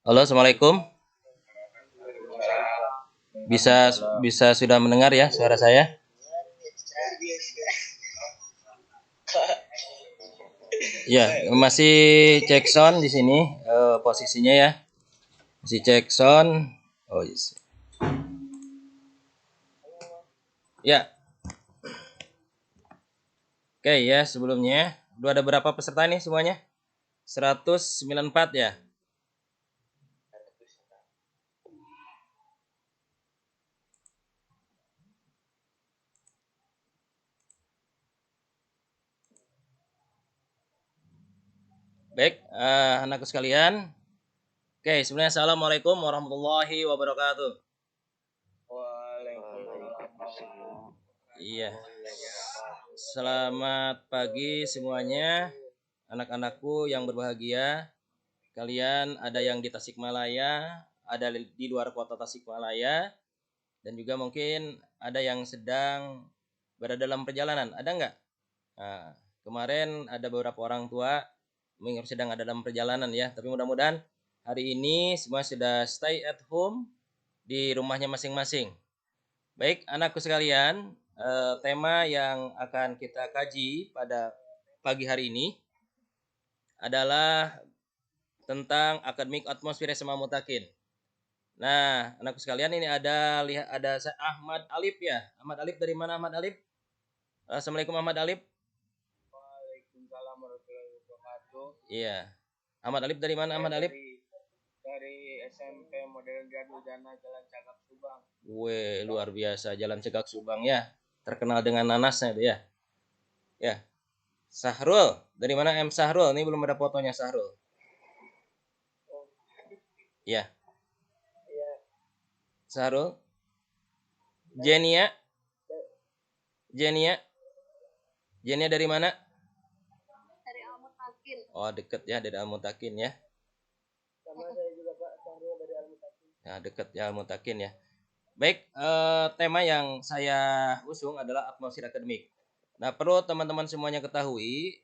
Halo, assalamualaikum. Bisa bisa sudah mendengar ya suara saya? Ya, masih cek sound di sini posisinya ya. Masih cek sound. Oh, yes. Ya, oke ya sebelumnya. Udah ada berapa peserta nih semuanya? 194 ya. Baik, anakku sekalian. Oke, sebenarnya assalamualaikum warahmatullahi wabarakatuh. Waalaikumsalam. Iya. Selamat pagi semuanya, anak-anakku yang berbahagia. Kalian ada yang di Tasikmalaya, ada di luar kota Tasikmalaya, dan juga mungkin ada yang sedang berada dalam perjalanan. Ada nggak? Nah, kemarin ada beberapa orang tua yang sedang ada dalam perjalanan ya. Tapi mudah-mudahan hari ini semua sudah stay at home di rumahnya masing-masing. Baik, anakku sekalian, tema yang akan kita kaji pada pagi hari ini adalah tentang akademik atmosfer SMA Mutakin. Nah, anakku sekalian ini ada Ahmad Alif ya. Ahmad Alif dari mana Ahmad Alif? Assalamualaikum Ahmad Alif. Waalaikumsalam warahmatullahi wabarakatuh. Iya. Ahmad Alif dari mana Ahmad Alif? Dari SMP Modern Gadudana Jalan Cagak Subang. Weh, luar biasa Jalan Cegak Subang ya. Terkenal dengan nanasnya itu ya. Ya. Sahrul, dari mana M Sahrul? Ini belum ada fotonya Sahrul. Ya, Iya, Sahrul. Jenia, Jenia, Jenia dari mana? Dari Almutakin. Oh, deket ya dari Almutakin ya. sama saya juga Pak Sahrul dari Al-Mutakin. Nah, deket ya Almutakin ya. Baik, tema yang saya usung adalah atmosfer akademik. Nah, perlu teman-teman semuanya ketahui,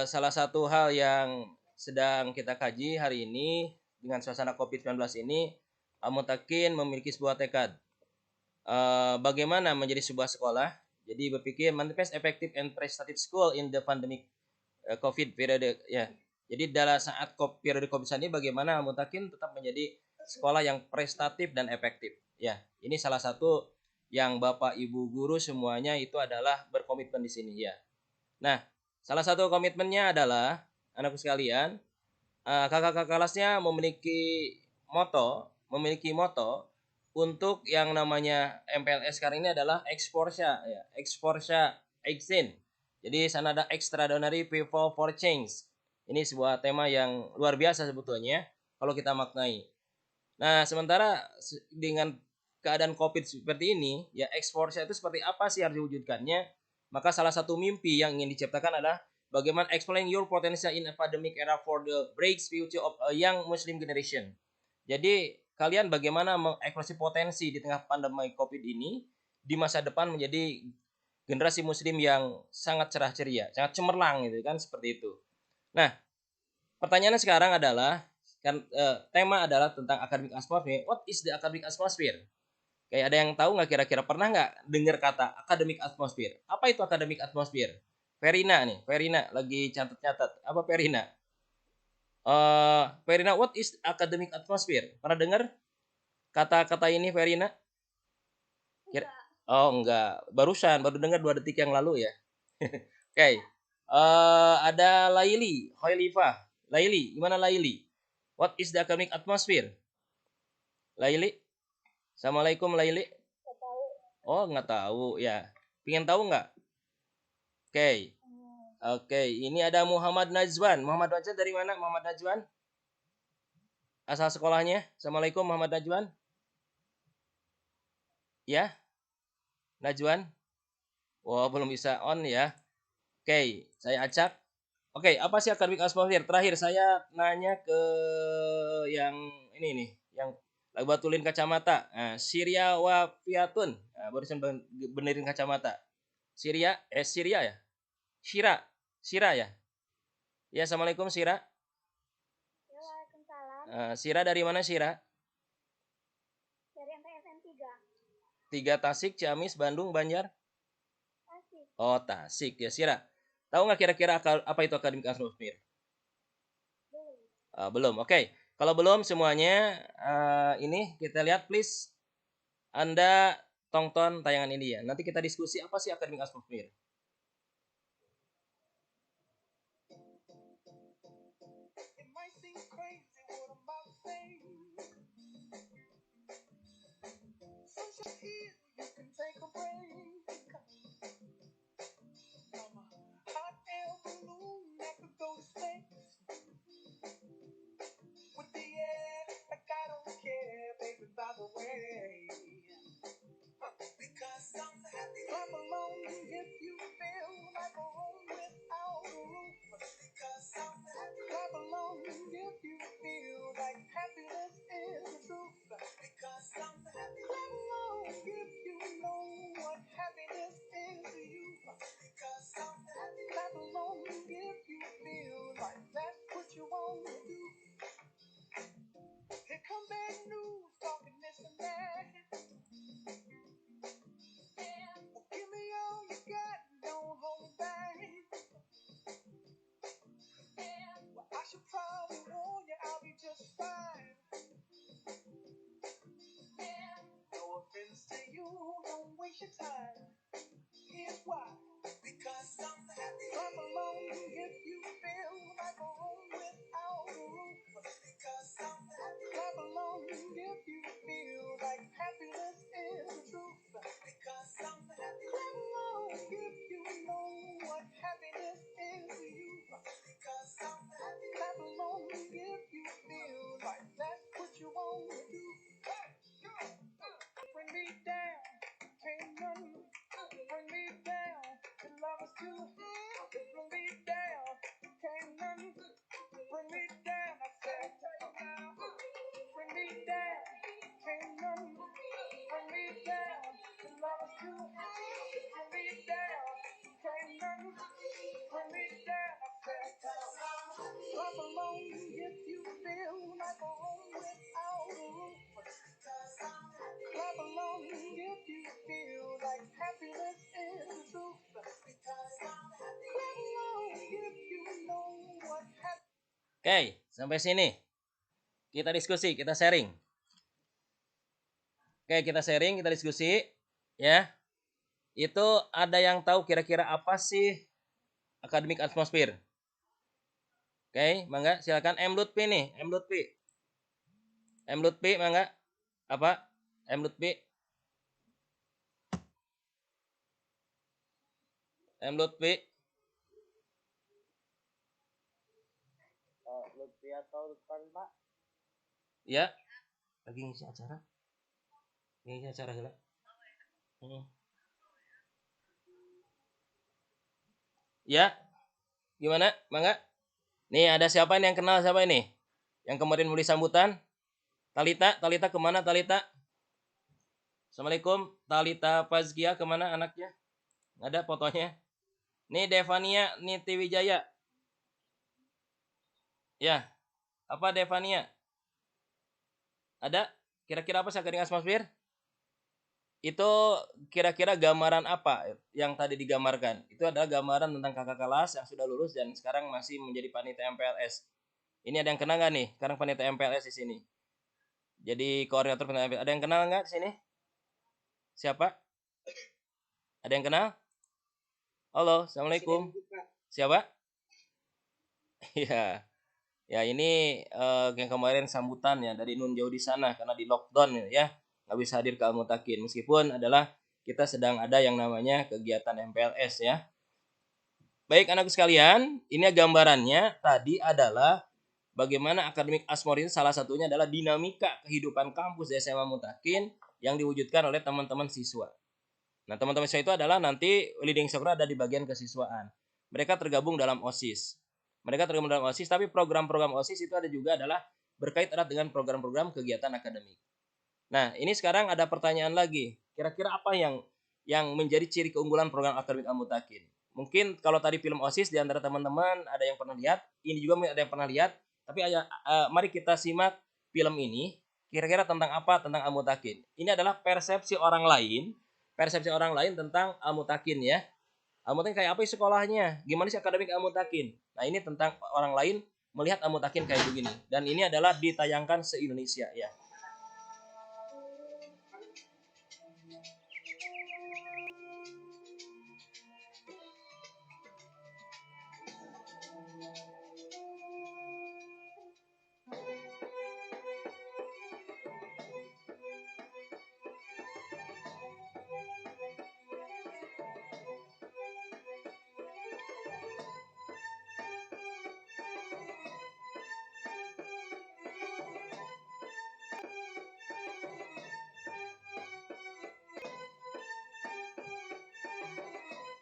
salah satu hal yang sedang kita kaji hari ini dengan suasana COVID-19 ini, Almutakin memiliki sebuah tekad. Bagaimana menjadi sebuah sekolah? Jadi berpikir manifest effective and prestative school in the pandemic COVID periode ya. Jadi dalam saat periode COVID ini bagaimana Almutakin tetap menjadi sekolah yang prestatif dan efektif. Ya, ini salah satu yang Bapak Ibu guru semuanya itu adalah berkomitmen di sini ya. Nah, salah satu komitmennya adalah anakku sekalian, kakak-kakak kelasnya memiliki moto untuk yang namanya MPLS sekarang ini adalah Exporsia ya, Exporsia Exin. Jadi sana ada extraordinary people for change. Ini sebuah tema yang luar biasa sebetulnya kalau kita maknai. Nah, sementara dengan keadaan Covid seperti ini, ya Exporsia itu seperti apa sih harus diwujudkannya? Maka salah satu mimpi yang ingin diciptakan adalah bagaimana explain your potential in a pandemic era for the breaks future of a young Muslim generation. Jadi kalian bagaimana mengekspresi potensi di tengah pandemi Covid ini di masa depan menjadi generasi Muslim yang sangat cerah ceria, sangat cemerlang gitu kan seperti itu. Nah, pertanyaannya sekarang adalah kan tema adalah tentang academic atmosphere. What is the academic atmosphere? Kayak ada yang tahu nggak kira-kira pernah nggak dengar kata academic atmosphere? Apa itu academic atmosphere? Verina nih, Verina lagi catat-catat. Apa Verina? Verina, what is academic atmosphere? Pernah dengar kata-kata ini Verina? Kira Oh enggak, baru dengar 2 detik yang lalu ya. Oke. Okay. Ada Laili, Hoilifah. Laili, gimana Laili? What is the academic atmosphere? Laili? Assalamualaikum Laili. Nggak tahu. Oh, nggak tahu ya. Pengen tahu nggak? Oke. Okay. Oke, okay. Ini ada Muhammad Najwan. Muhammad Najwan dari mana? Muhammad Najwan? Asal sekolahnya? Assalamualaikum Muhammad Najwan. Ya, Najwan. Wah, belum bisa on ya. Oke, okay. Saya acak. Oke, apa sih akademik atmosphere? Terakhir saya nanya ke yang ini nih, yang batulin kacamata. Nah, Syria Wafiatun. Nah, barusan benerin kacamata. Syria ya? Syira ya? Ya, assalamualaikum Syira. Waalaikumsalam. Sira dari mana Sira? Dari MTSN 3. 3 Tasik, Ciamis, Bandung, Banjar. Tasik. Oh, Tasik ya Sira. Tahu nggak kira-kira apa itu akademik atmosfer? Belum. Belum. Oke. Kalau belum semuanya ini kita lihat please. Anda tonton tayangan ini ya. Nanti kita diskusi apa sih akademik atmosfer. Oke, sampai sini. Kita diskusi, kita sharing. Oke, kita sharing, kita diskusi. Ya. Itu ada yang tahu kira-kira apa sih akademik atmosfer? Oke, mangga silakan M Lutfi nih, M Lutfi. M Lutfi mangga. Apa? M Lutfi. M Lutfi. Lutfi atau Lutfan, Pak? Ya. Lagi ngisi acara. Ngisi acara heula. Ya. Gimana? Mangga. Nih ada siapa ini yang kenal siapa ini? Yang kemarin beli sambutan? Talita, Talita kemana Talita? Assalamualaikum, Talita Fazkia kemana anaknya? Nggak ada fotonya. Nih Devania Niti Wijaya. Ya, apa Devania? Ada? Kira-kira apa sih akademik atmosfer? Itu kira-kira gambaran apa yang tadi digambarkan? Itu adalah gambaran tentang kakak kelas yang sudah lulus dan sekarang masih menjadi panitia MPLS. Ini ada yang kenal nggak nih? Sekarang panitia MPLS di sini. Jadi koordinator panitia MPLS. Ada yang kenal nggak di sini? Siapa? Ada yang kenal? Halo, assalamualaikum. Siapa? Iya. Ya ini yang kemarin sambutan ya dari Nun jauh di sana karena di lockdown ya nggak bisa hadir ke Al-Mutakin meskipun adalah kita sedang ada yang namanya kegiatan MPLS ya. Baik anakku sekalian, ini gambarannya tadi adalah bagaimana akademik Asmor ini salah satunya adalah dinamika kehidupan kampus di SMA Mutakin yang diwujudkan oleh teman-teman siswa. Nah teman-teman siswa itu adalah nanti leading sector ada di bagian kesiswaan. Mereka tergabung dalam OSIS. Tapi program-program OSIS itu ada juga adalah berkait erat dengan program-program kegiatan akademik. Nah, ini sekarang ada pertanyaan lagi. Kira-kira apa yang menjadi ciri keunggulan program akademik Al-Mutakin? Mungkin kalau tadi film OSIS di antara teman-teman ada yang pernah lihat, ini juga ada yang pernah lihat, tapi mari kita simak film ini kira-kira tentang apa tentang Al-Mutakin? Ini adalah persepsi orang lain tentang Al-Mutakin ya. Al-Mutakin kayak apa sih sekolahnya? Gimana sih akademik Al-Mutakin? Nah, ini tentang orang lain melihat Al-Mutakin kayak begini. Dan ini adalah ditayangkan se-Indonesia ya.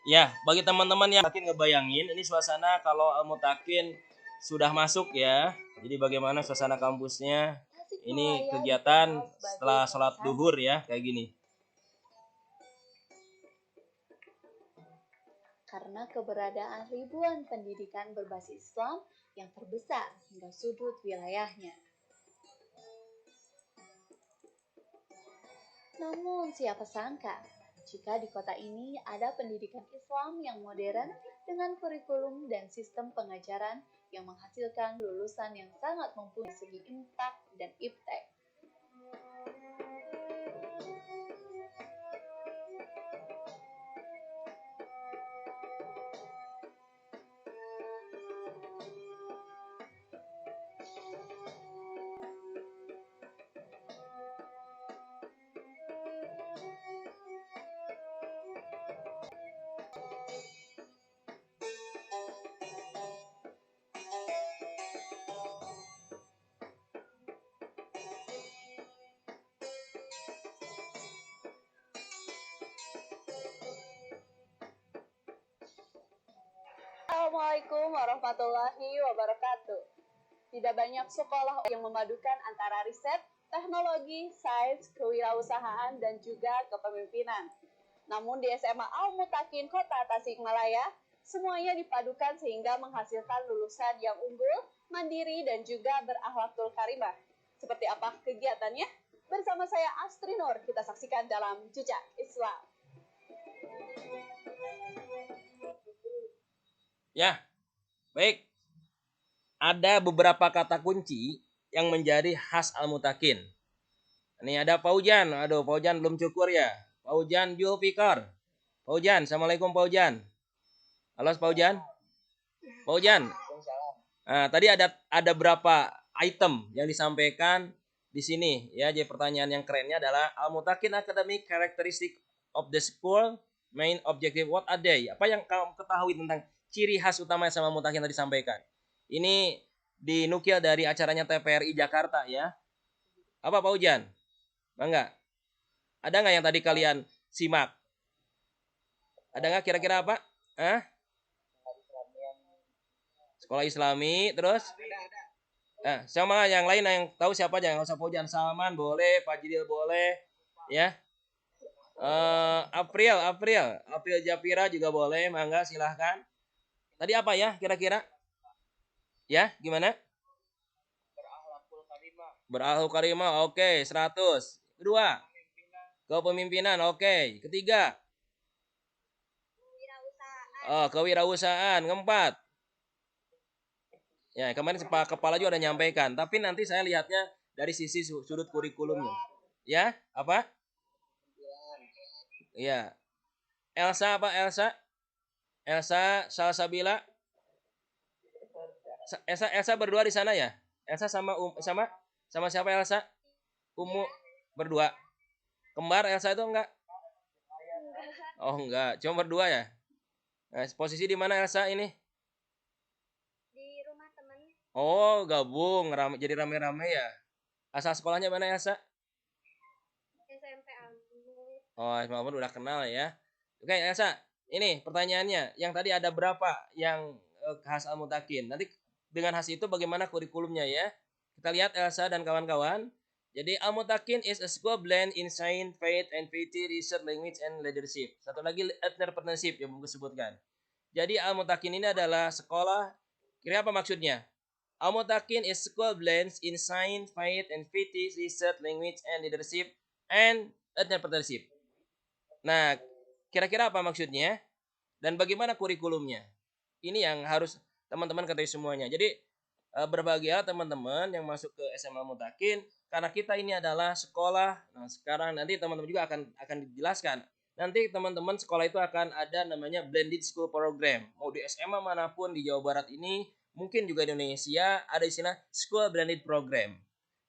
Ya, bagi teman-teman yang makin ngebayangin, ini suasana kalau Al-Mutakin sudah masuk ya. Jadi bagaimana suasana kampusnya? Ini kegiatan setelah sholat duhur ya, kayak gini. Karena keberadaan ribuan pendidikan berbasis Islam yang terbesar hingga sudut wilayahnya. Namun siapa sangka jika di kota ini ada pendidikan Islam yang modern dengan kurikulum dan sistem pengajaran yang menghasilkan lulusan yang sangat mumpuni dari segi imtak dan iptek. Assalamualaikum warahmatullahi wabarakatuh. Tidak banyak sekolah yang memadukan antara riset, teknologi, sains, kewirausahaan, dan juga kepemimpinan. Namun di SMA Al-Mutakin Kota Tasikmalaya, semuanya dipadukan sehingga menghasilkan lulusan yang unggul, mandiri, dan juga berakhlakul karimah. Seperti apa kegiatannya? Bersama saya Astri Nur, kita saksikan dalam Jejak Islam. Ya, baik. Ada beberapa kata kunci yang menjadi khas Al-Mutakin. Ini ada Paujan. Aduh, Paujan belum cukur ya. Paujan Julfikar. Paujan, Assalamualaikum Paujan. Halo Paujan. Paujan. Nah, tadi ada berapa item yang disampaikan di sini ya. Jadi pertanyaan yang kerennya adalah Al-Mutakin Academic Characteristic of the School, main objective, what are they? Apa yang kamu ketahui tentang ciri khas utama yang sama Mutakin tadi sampaikan? Ini dinukil dari acaranya TVRI Jakarta ya. Apa Pak Ujan? Bangga. Ada nggak yang tadi kalian simak? Ada nggak kira-kira apa? Sekolah Islami, terus? Sama yang lain yang tahu siapa aja? Nggak usah Pak Ujan. Salman boleh, Pak Jidil boleh, ya. April Japira juga boleh, mangga silahkan. Tadi apa ya kira-kira? Ya, gimana? Berakhlakul karimah, oke, 100. Kedua, kepemimpinan, oke. Ketiga, kewirausahaan. Keempat, ya kemarin Pak Kepala juga ada nyampaikan, tapi nanti saya lihatnya dari sisi sudut kurikulumnya. Ya, apa? Iya. Elsa apa? Elsa Salsabila. Elsa berdua di sana ya? Elsa sama siapa Elsa? Umu berdua. Kembar Elsa itu enggak? Oh enggak, cuma berdua ya? Nah, posisi di mana Elsa ini? Di rumah teman. Oh, gabung jadi rame-rame ya. Asal sekolahnya mana Elsa? SMP Almut. Oh, Ismail udah kenal ya. Oke, Elsa, ini pertanyaannya. Yang tadi ada berapa yang khas Al-Mutakin? Nanti dengan khas itu bagaimana kurikulumnya ya? Kita lihat Elsa dan kawan-kawan. Jadi Al-Mutakin is a school blend in science, faith, and piety, research, language, and leadership. Satu lagi entrepreneurship yang Bungkus sebutkan. Jadi Al-Mutakin ini adalah sekolah, kira apa maksudnya? Al-Mutakin is school blends in science, faith, and fetish, research, language, and leadership, and entrepreneurship. Nah, kira-kira apa maksudnya? Dan bagaimana kurikulumnya? Ini yang harus teman-teman ketahui semuanya. Jadi berbahagia teman-teman yang masuk ke SMA Mutakin karena kita ini adalah sekolah. Nah, sekarang nanti teman-teman juga akan dijelaskan. Nanti teman-teman sekolah itu akan ada namanya blended school program. Mau di SMA manapun di Jawa Barat ini, mungkin juga di Indonesia ada istilah school blended program.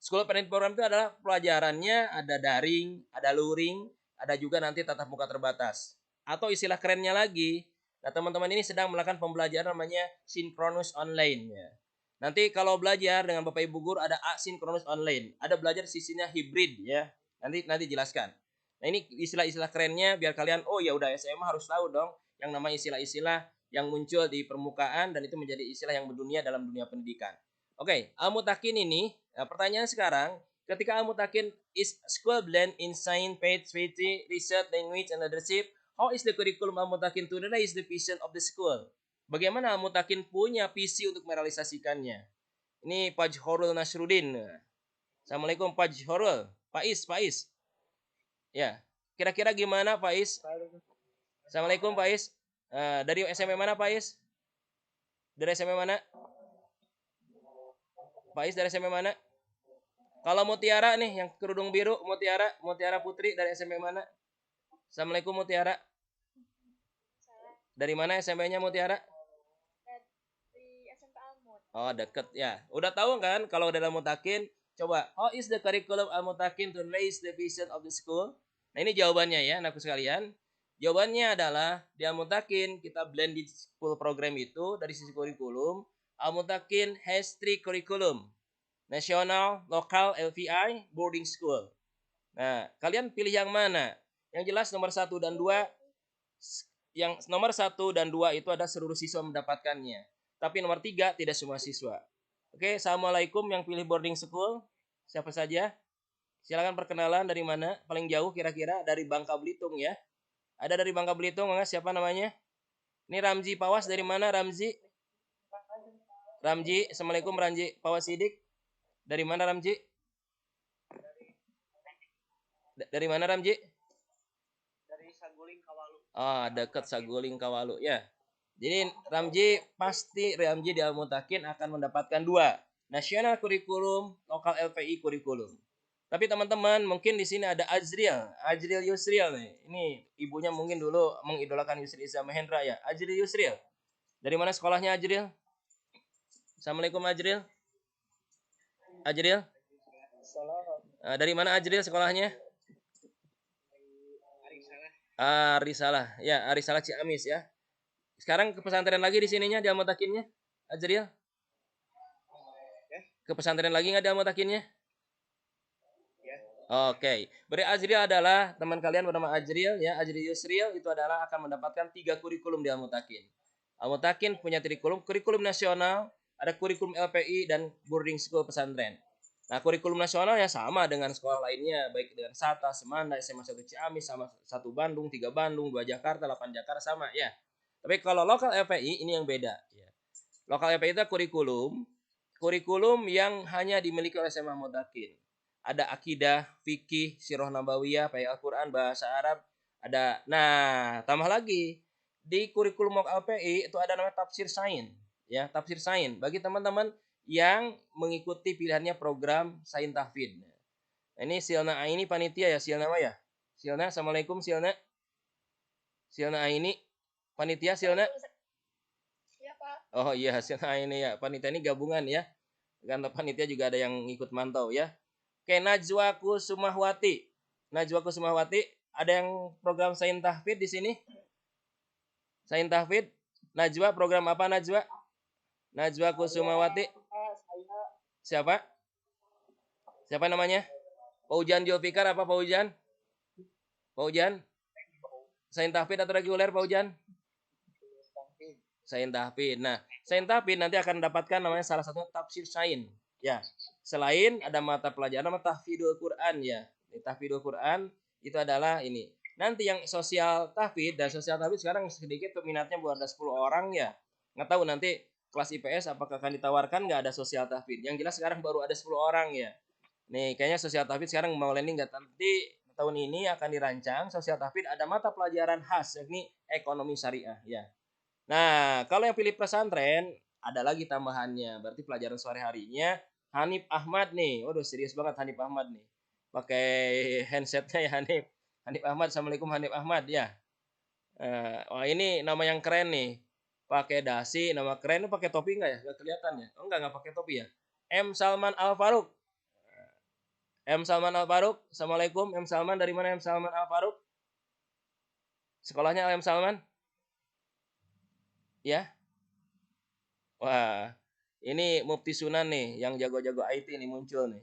School blended program itu adalah pelajarannya ada daring, ada luring, ada juga nanti tatap muka terbatas. Atau istilah kerennya lagi, nah teman-teman ini sedang melakukan pembelajaran namanya synchronous online ya. Nanti kalau belajar dengan Bapak Ibu guru ada asynchronous online, ada belajar sisinya hibrid ya. Nanti jelaskan. Nah ini istilah-istilah kerennya biar kalian oh ya udah SMA harus tahu dong yang namanya istilah-istilah yang muncul di permukaan dan itu menjadi istilah yang mendunia dalam dunia pendidikan. Oke, Al-Mutakin ini pertanyaan sekarang ketika Al-Mutakin is school blend in science, faith, research, language, and leadership. How is the curriculum Al-Mutakin to realize the vision of the school? Bagaimana Al-Mutakin punya visi untuk merealisasikannya? Ini Pak Horul Nasruddin. Assalamualaikum Pak Horul. Pak Is. Ya, kira-kira gimana Pak Is? Assalamualaikum Pak Is. Dari SMA mana Pak Is? Dari SMA mana? Pak Is dari SMA mana? Kalau Mutiara nih yang kerudung biru, Mutiara Putri dari SMA mana? Assalamualaikum Mutiara. Dari mana SMP-nya Mutiara? Di SMP Almut. Oh, deket ya. Udah tahu kan kalau dalam Mutakin? Coba, how is the curriculum Al-Mutakin to raise the vision of the school? Nah, ini jawabannya ya, anakku sekalian. Jawabannya adalah di Al-Mutakin kita blended school program itu dari sisi kurikulum. Al-Mutakin has 3 curriculum. Nasional, lokal, LVI, boarding school. Nah, kalian pilih yang mana? Yang jelas nomor 1 dan 2. Yang nomor 1 dan 2 itu ada seluruh siswa mendapatkannya. Tapi nomor 3 tidak semua siswa. Oke, assalamualaikum yang pilih boarding school. Siapa saja? Silakan perkenalan dari mana? Paling jauh kira-kira dari Bangka Belitung ya. Ada dari Bangka Belitung enggak? Siapa namanya? Ini Ramzi Pawas dari mana Ramzi? Ramzi, assalamualaikum Ramzi Pawas Sidik. Dari mana Ramzi? Dari mana Ramzi? Dari Saguling Kawalu. Ah, dekat Saguling Kawalu ya. Jadi Ramzi di Al-Mutakin akan mendapatkan 2, nasional kurikulum, lokal LPI kurikulum. Tapi teman-teman mungkin di sini ada Ajril Yusril nih. Ini ibunya mungkin dulu mengidolakan Yusril Iza Mahendra ya. Ajril Yusril. Dari mana sekolahnya Ajril? Assalamualaikum Ajril. Ajril? Dari mana Ajril sekolahnya? Arisalah. Ya, Arisalah Ciamis ya. Sekarang ke pesantren lagi di sininya di Al-Mutakinnya, Ajril? Ke pesantren lagi nggak di Al-Mutakinnya? Oke. Berarti Ajril adalah teman kalian bernama Ajril ya, Ajril Yusril itu adalah akan mendapatkan 3 kurikulum di Al-Mutakin. Al-Mutakin punya kurikulum nasional, ada kurikulum LPI dan boarding school pesantren. Nah, kurikulum nasional ya sama dengan sekolah lainnya, baik dengan SATA, Semanda, SMA 1 Ciamis, sama 1 Bandung, 3 Bandung, 2 Jakarta, 8 Jakarta sama ya. Tapi kalau lokal LPI ini yang beda ya. Lokal LPI itu kurikulum yang hanya dimiliki oleh SMA Mutakin. Ada akidah, fikih, sirah nabawiyah, Al-Qur'an, bahasa Arab, ada. Nah, tambah lagi di kurikulum lokal LPI itu ada namanya tafsir sains ya, tafsir sains bagi teman-teman yang mengikuti pilihannya program Sain Tahfidz. Nah, ini Silna Aini panitia ya, Silna ya. Silna, assalamualaikum Silna. Silna Aini panitia Silna. Iya, Pak. Oh iya, Silna Aini ya. Panitia ini gabungan ya. Karena panitia juga ada yang ikut mantau ya. Oke, Najwa Kusumahwati. Najwa Kusumahwati, ada yang program Sain Tahfidz di sini? Sain Tahfidz. Najwa program apa Najwa? Najwa Kusumawati. Siapa? Siapa namanya? Pak Ujan Julfikar apa Pak Ujan? Pak Ujan? Sain Tahfidz atau reguler Pak Ujan? Sain Tahfidz. Nah, Sain Tahfidz nanti akan mendapatkan namanya salah satu tafsir sain. Ya. Selain ada mata pelajaran nama tahfidul Quran ya. Tahfidul Quran itu adalah ini. Nanti yang sosial tahfidz dan sosial tahfidz sekarang sedikit peminatnya buat ada 10 orang ya. Nggak tahu nanti kelas IPS apakah akan ditawarkan nggak ada sosial tahfidz? Yang jelas sekarang baru ada 10 orang ya. Nih, kayaknya sosial tahfidz sekarang mau landing nggak? Nanti tahun ini akan dirancang sosial tahfidz ada mata pelajaran khas yakni ekonomi syariah ya. Nah, kalau yang pilih pesantren ada lagi tambahannya. Berarti pelajaran sore harinya Hanif Ahmad nih. Waduh, serius banget Hanif Ahmad nih. Pakai handsetnya ya Hanif. Hanif Ahmad, Assalamualaikum Hanif Ahmad ya. Wah ini nama yang keren nih. Pakai dasi, nama keren. Ini pakai topi nggak ya? Nggak kelihatan ya? Oh nggak pakai topi ya. M. Salman Al Farouk. M. Salman Al Farouk. Assalamualaikum M. Salman. Dari mana M. Salman Al Farouk? Sekolahnya M. Salman? Ya. Wah, ini Mufti Sunan nih yang jago-jago IT nih muncul nih.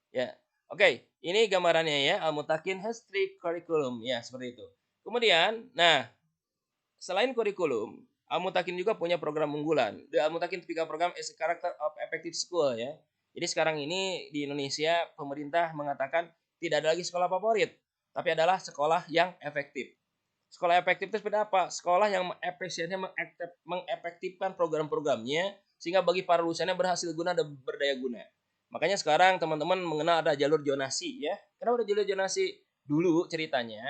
Ya. Oke, ini gambarannya ya. Al-Mutakin has three curriculum. Ya, seperti itu. Kemudian, nah, selain kurikulum, Al-Mutakin juga punya program unggulan. The Al-Mutakin Typical Program is a character of effective school ya. Jadi sekarang ini di Indonesia pemerintah mengatakan tidak ada lagi sekolah favorit, tapi adalah sekolah yang efektif. Sekolah efektif itu seperti apa? Sekolah yang mengefektifkan program-programnya sehingga bagi para lulusannya berhasil guna dan berdaya guna. Makanya sekarang teman-teman mengenal ada jalur zonasi ya. Kenapa ada jalur zonasi? Dulu ceritanya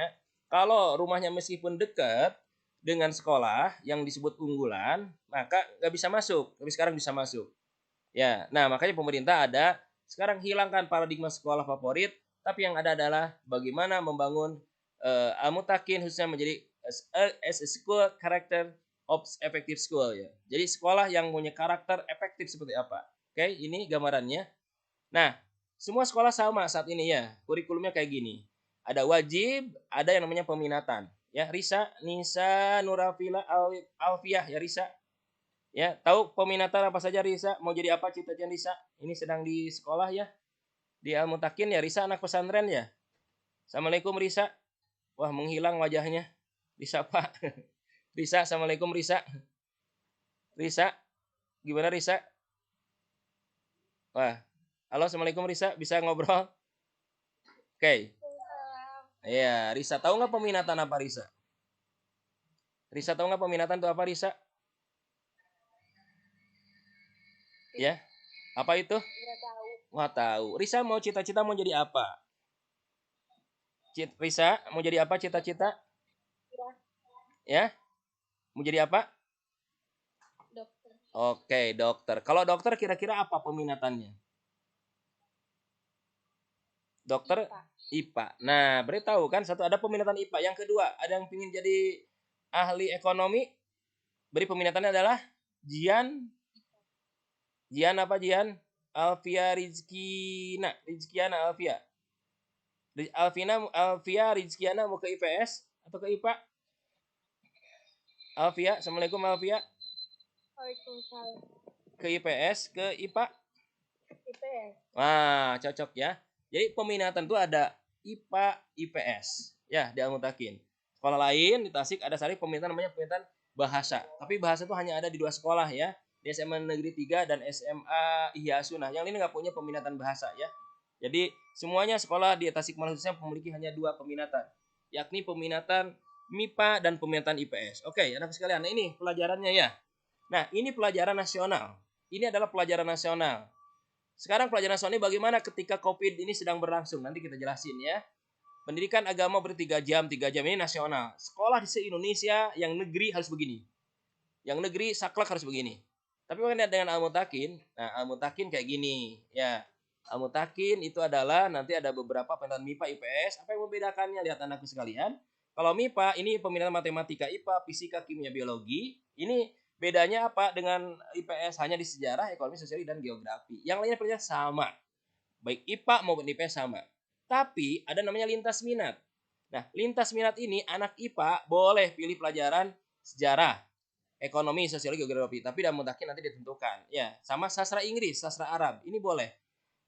kalau rumahnya meskipun dekat dengan sekolah yang disebut unggulan, maka nggak bisa masuk. Tapi sekarang bisa masuk. Ya, nah makanya pemerintah ada sekarang hilangkan paradigma sekolah favorit, tapi yang ada adalah bagaimana membangun Al-Mutakin khususnya menjadi as a school character of effective school ya. Jadi sekolah yang punya karakter efektif seperti apa. Oke, ini gambarannya. Nah, semua sekolah sama saat ini ya. Kurikulumnya kayak gini. Ada wajib, ada yang namanya peminatan. Ya, Risa, Nisa, Nurafila, Alfiah ya Risa. Ya, tahu peminatan apa saja Risa? Mau jadi apa cita-cita Risa? Ini sedang di sekolah ya. Di Al-Mutakin ya Risa anak pesantren ya. Assalamualaikum Risa. Wah, menghilang wajahnya. Risa Pak. Risa, Assalamualaikum Risa. Risa, gimana Risa? Wah, halo Assalamualaikum Risa, bisa ngobrol? Oke. Iya, Risa, tahu nggak peminatan apa Risa? Risa tahu nggak peminatan itu apa Risa? Ya, apa itu? Nggak tahu. Wah tahu. Risa mau cita-cita mau jadi apa? Risa mau jadi apa cita-cita? Ya, mau jadi apa? Dokter. Oke, dokter. Kalau dokter kira-kira apa peminatannya? Dokter IPA. Nah, berarti tahu kan satu ada peminatan IPA. Yang kedua, ada yang ingin jadi ahli ekonomi. Beri peminatannya adalah Jian. Jian apa Jian? Alfia Rizkiana Alfia. Alfia Rizkiana mau ke IPS atau ke IPA? Alfia, Assalamualaikum Alfia. Waalaikumsalam. Ke IPS, ke IPA? IPS. Wah, cocok ya. Jadi peminatan itu ada IPA, IPS. Ya, di Al-Mutakin. Sekolah lain di Tasik ada sari peminatan namanya peminatan bahasa. Tapi bahasa itu hanya ada di 2 sekolah ya. Di SMA Negeri 3 dan SMA Ihya Sunnah. Yang ini nggak punya peminatan bahasa ya. Jadi semuanya sekolah di Tasikmalaya khususnya memiliki hanya 2 peminatan. Yakni peminatan MIPA dan peminatan IPS. Oke, anak sekalian. Nah ini pelajarannya ya. Nah ini pelajaran nasional. Ini adalah pelajaran nasional. Sekarang pelajaran nasional ini bagaimana ketika COVID ini sedang berlangsung. Nanti kita jelasin ya. Pendidikan agama ber3 jam, 3 jam ini nasional. Sekolah di se-Indonesia yang negeri harus begini. Yang negeri saklek harus begini. Tapi bagaimana dengan Al-Mutakin? Nah, Al-Mutakin kayak gini. Ya, Al-Mutakin itu adalah nanti ada beberapa peminatan MIPA, IPS. Apa yang membedakannya? Lihat anakku sekalian. Kalau MIPA ini peminatan matematika, IPA, fisika, kimia, biologi. Ini bedanya apa dengan IPS? Hanya di sejarah, ekonomi, sosial, dan geografi. Yang lainnya pelajaran sama. Baik IPA maupun IPS sama. Tapi ada namanya lintas minat. Nah, lintas minat ini anak IPA boleh pilih pelajaran sejarah, ekonomi, sosiologi, geografi. Tapi dalam Mutakin nanti ditentukan. Ya, sama sastra Inggris, sastra Arab. Ini boleh.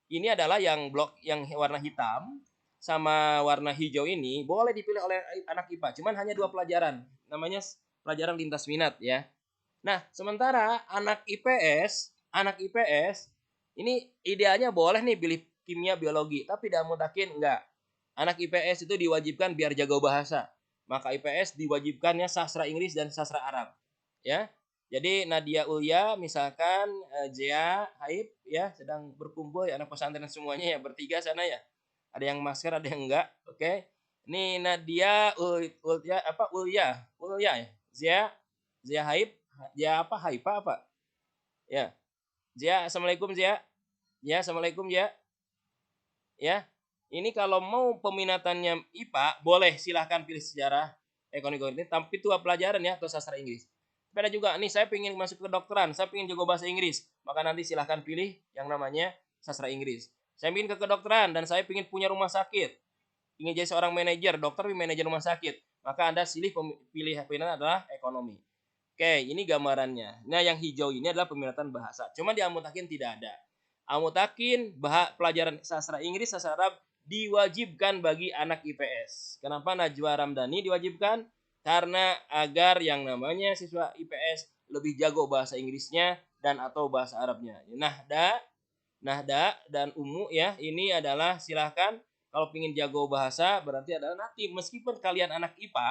Ini adalah yang blok yang warna hitam sama warna hijau ini boleh dipilih oleh anak IPA. Cuman hanya 2 pelajaran. Namanya pelajaran lintas minat ya. Nah, sementara anak IPS ini idealnya boleh nih pilih kimia, biologi, tapi dalam Mutakin enggak. Anak IPS itu diwajibkan biar jago bahasa. Maka IPS diwajibkannya sastra Inggris dan sastra Arab. Ya. Jadi Nadia Ulya misalkan Zia Haib ya sedang berkumpul ya anak pesantren semuanya ya bertiga sana ya. Ada yang masker, ada yang enggak. Oke. Ini Nadia Ulya apa Ulya ya. Zia Haib, Zia apa Haifa apa? Ya. Zia, Assalamualaikum Zia. Ya, Assalamualaikum Zia. Ya. Ini kalau mau peminatannya IPA boleh silahkan pilih sejarah ekonomi ini tapi itu pelajaran ya atau sastra Inggris. Tapi ada juga nih saya ingin masuk ke kedokteran, saya ingin jago bahasa Inggris, maka nanti silahkan pilih yang namanya sastra Inggris. Saya ingin ke kedokteran dan saya ingin punya rumah sakit, ingin jadi seorang manajer, dokter manajer rumah sakit, maka Anda pilih pilihan adalah ekonomi. Oke, ini gambarannya. Nah, yang hijau ini adalah peminatan bahasa. Cuma di Amutakin tidak ada. Amutakin pelajaran sastra Inggris, sastra Arab diwajibkan bagi anak IPS. Kenapa Najwa Ramdhani diwajibkan? Karena agar yang namanya siswa IPS lebih jago bahasa Inggrisnya dan atau bahasa Arabnya. Nahda dan Umu ya, ini adalah silahkan kalau ingin jago bahasa berarti adalah nanti meskipun kalian anak IPA,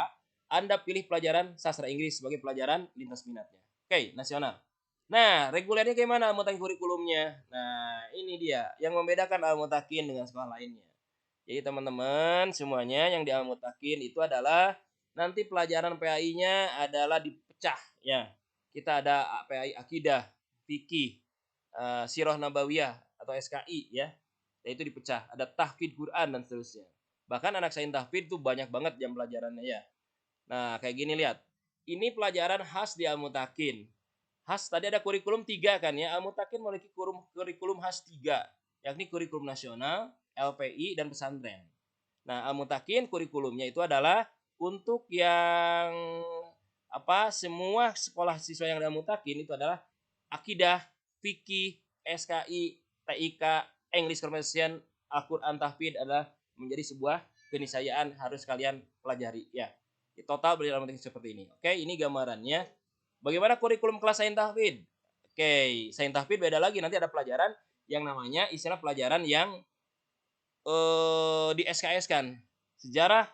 Anda pilih pelajaran sastra Inggris sebagai pelajaran lintas minatnya. Oke, nasional. Nah, regulernya gimana Almutakin kurikulumnya? Nah, ini dia yang membedakan Almutakin dengan sekolah lainnya. Jadi teman-teman semuanya yang di Almutakin itu adalah nanti pelajaran PAI-nya adalah dipecah ya. Kita ada PAI akidah, fikih, Sirah Nabawiyah atau SKI ya. Itu dipecah, ada tahfidz Quran dan seterusnya. Bahkan anak saya tahfidz itu banyak banget jam pelajarannya ya. Nah, kayak gini lihat. Ini pelajaran khas di Al-Mutakin. Khas tadi ada kurikulum 3 kan ya. Al-Mutakin memiliki kurikulum khas 3, yakni kurikulum nasional, LPI dan pesantren. Nah, Al-Mutakin kurikulumnya itu adalah untuk yang semua sekolah siswa yang ada Al-Mutakin itu adalah akidah, fikih, SKI, TIK, English Conversation, Al-Quran Tahfidz adalah menjadi sebuah keniscayaan harus kalian pelajari ya. Total belajar seperti ini. Oke, ini gambarannya. Bagaimana kurikulum kelas Sains Tahfidz? Oke, Sains Tahfidz beda lagi. Nanti ada pelajaran yang namanya istilah pelajaran yang di SKS kan. Sejarah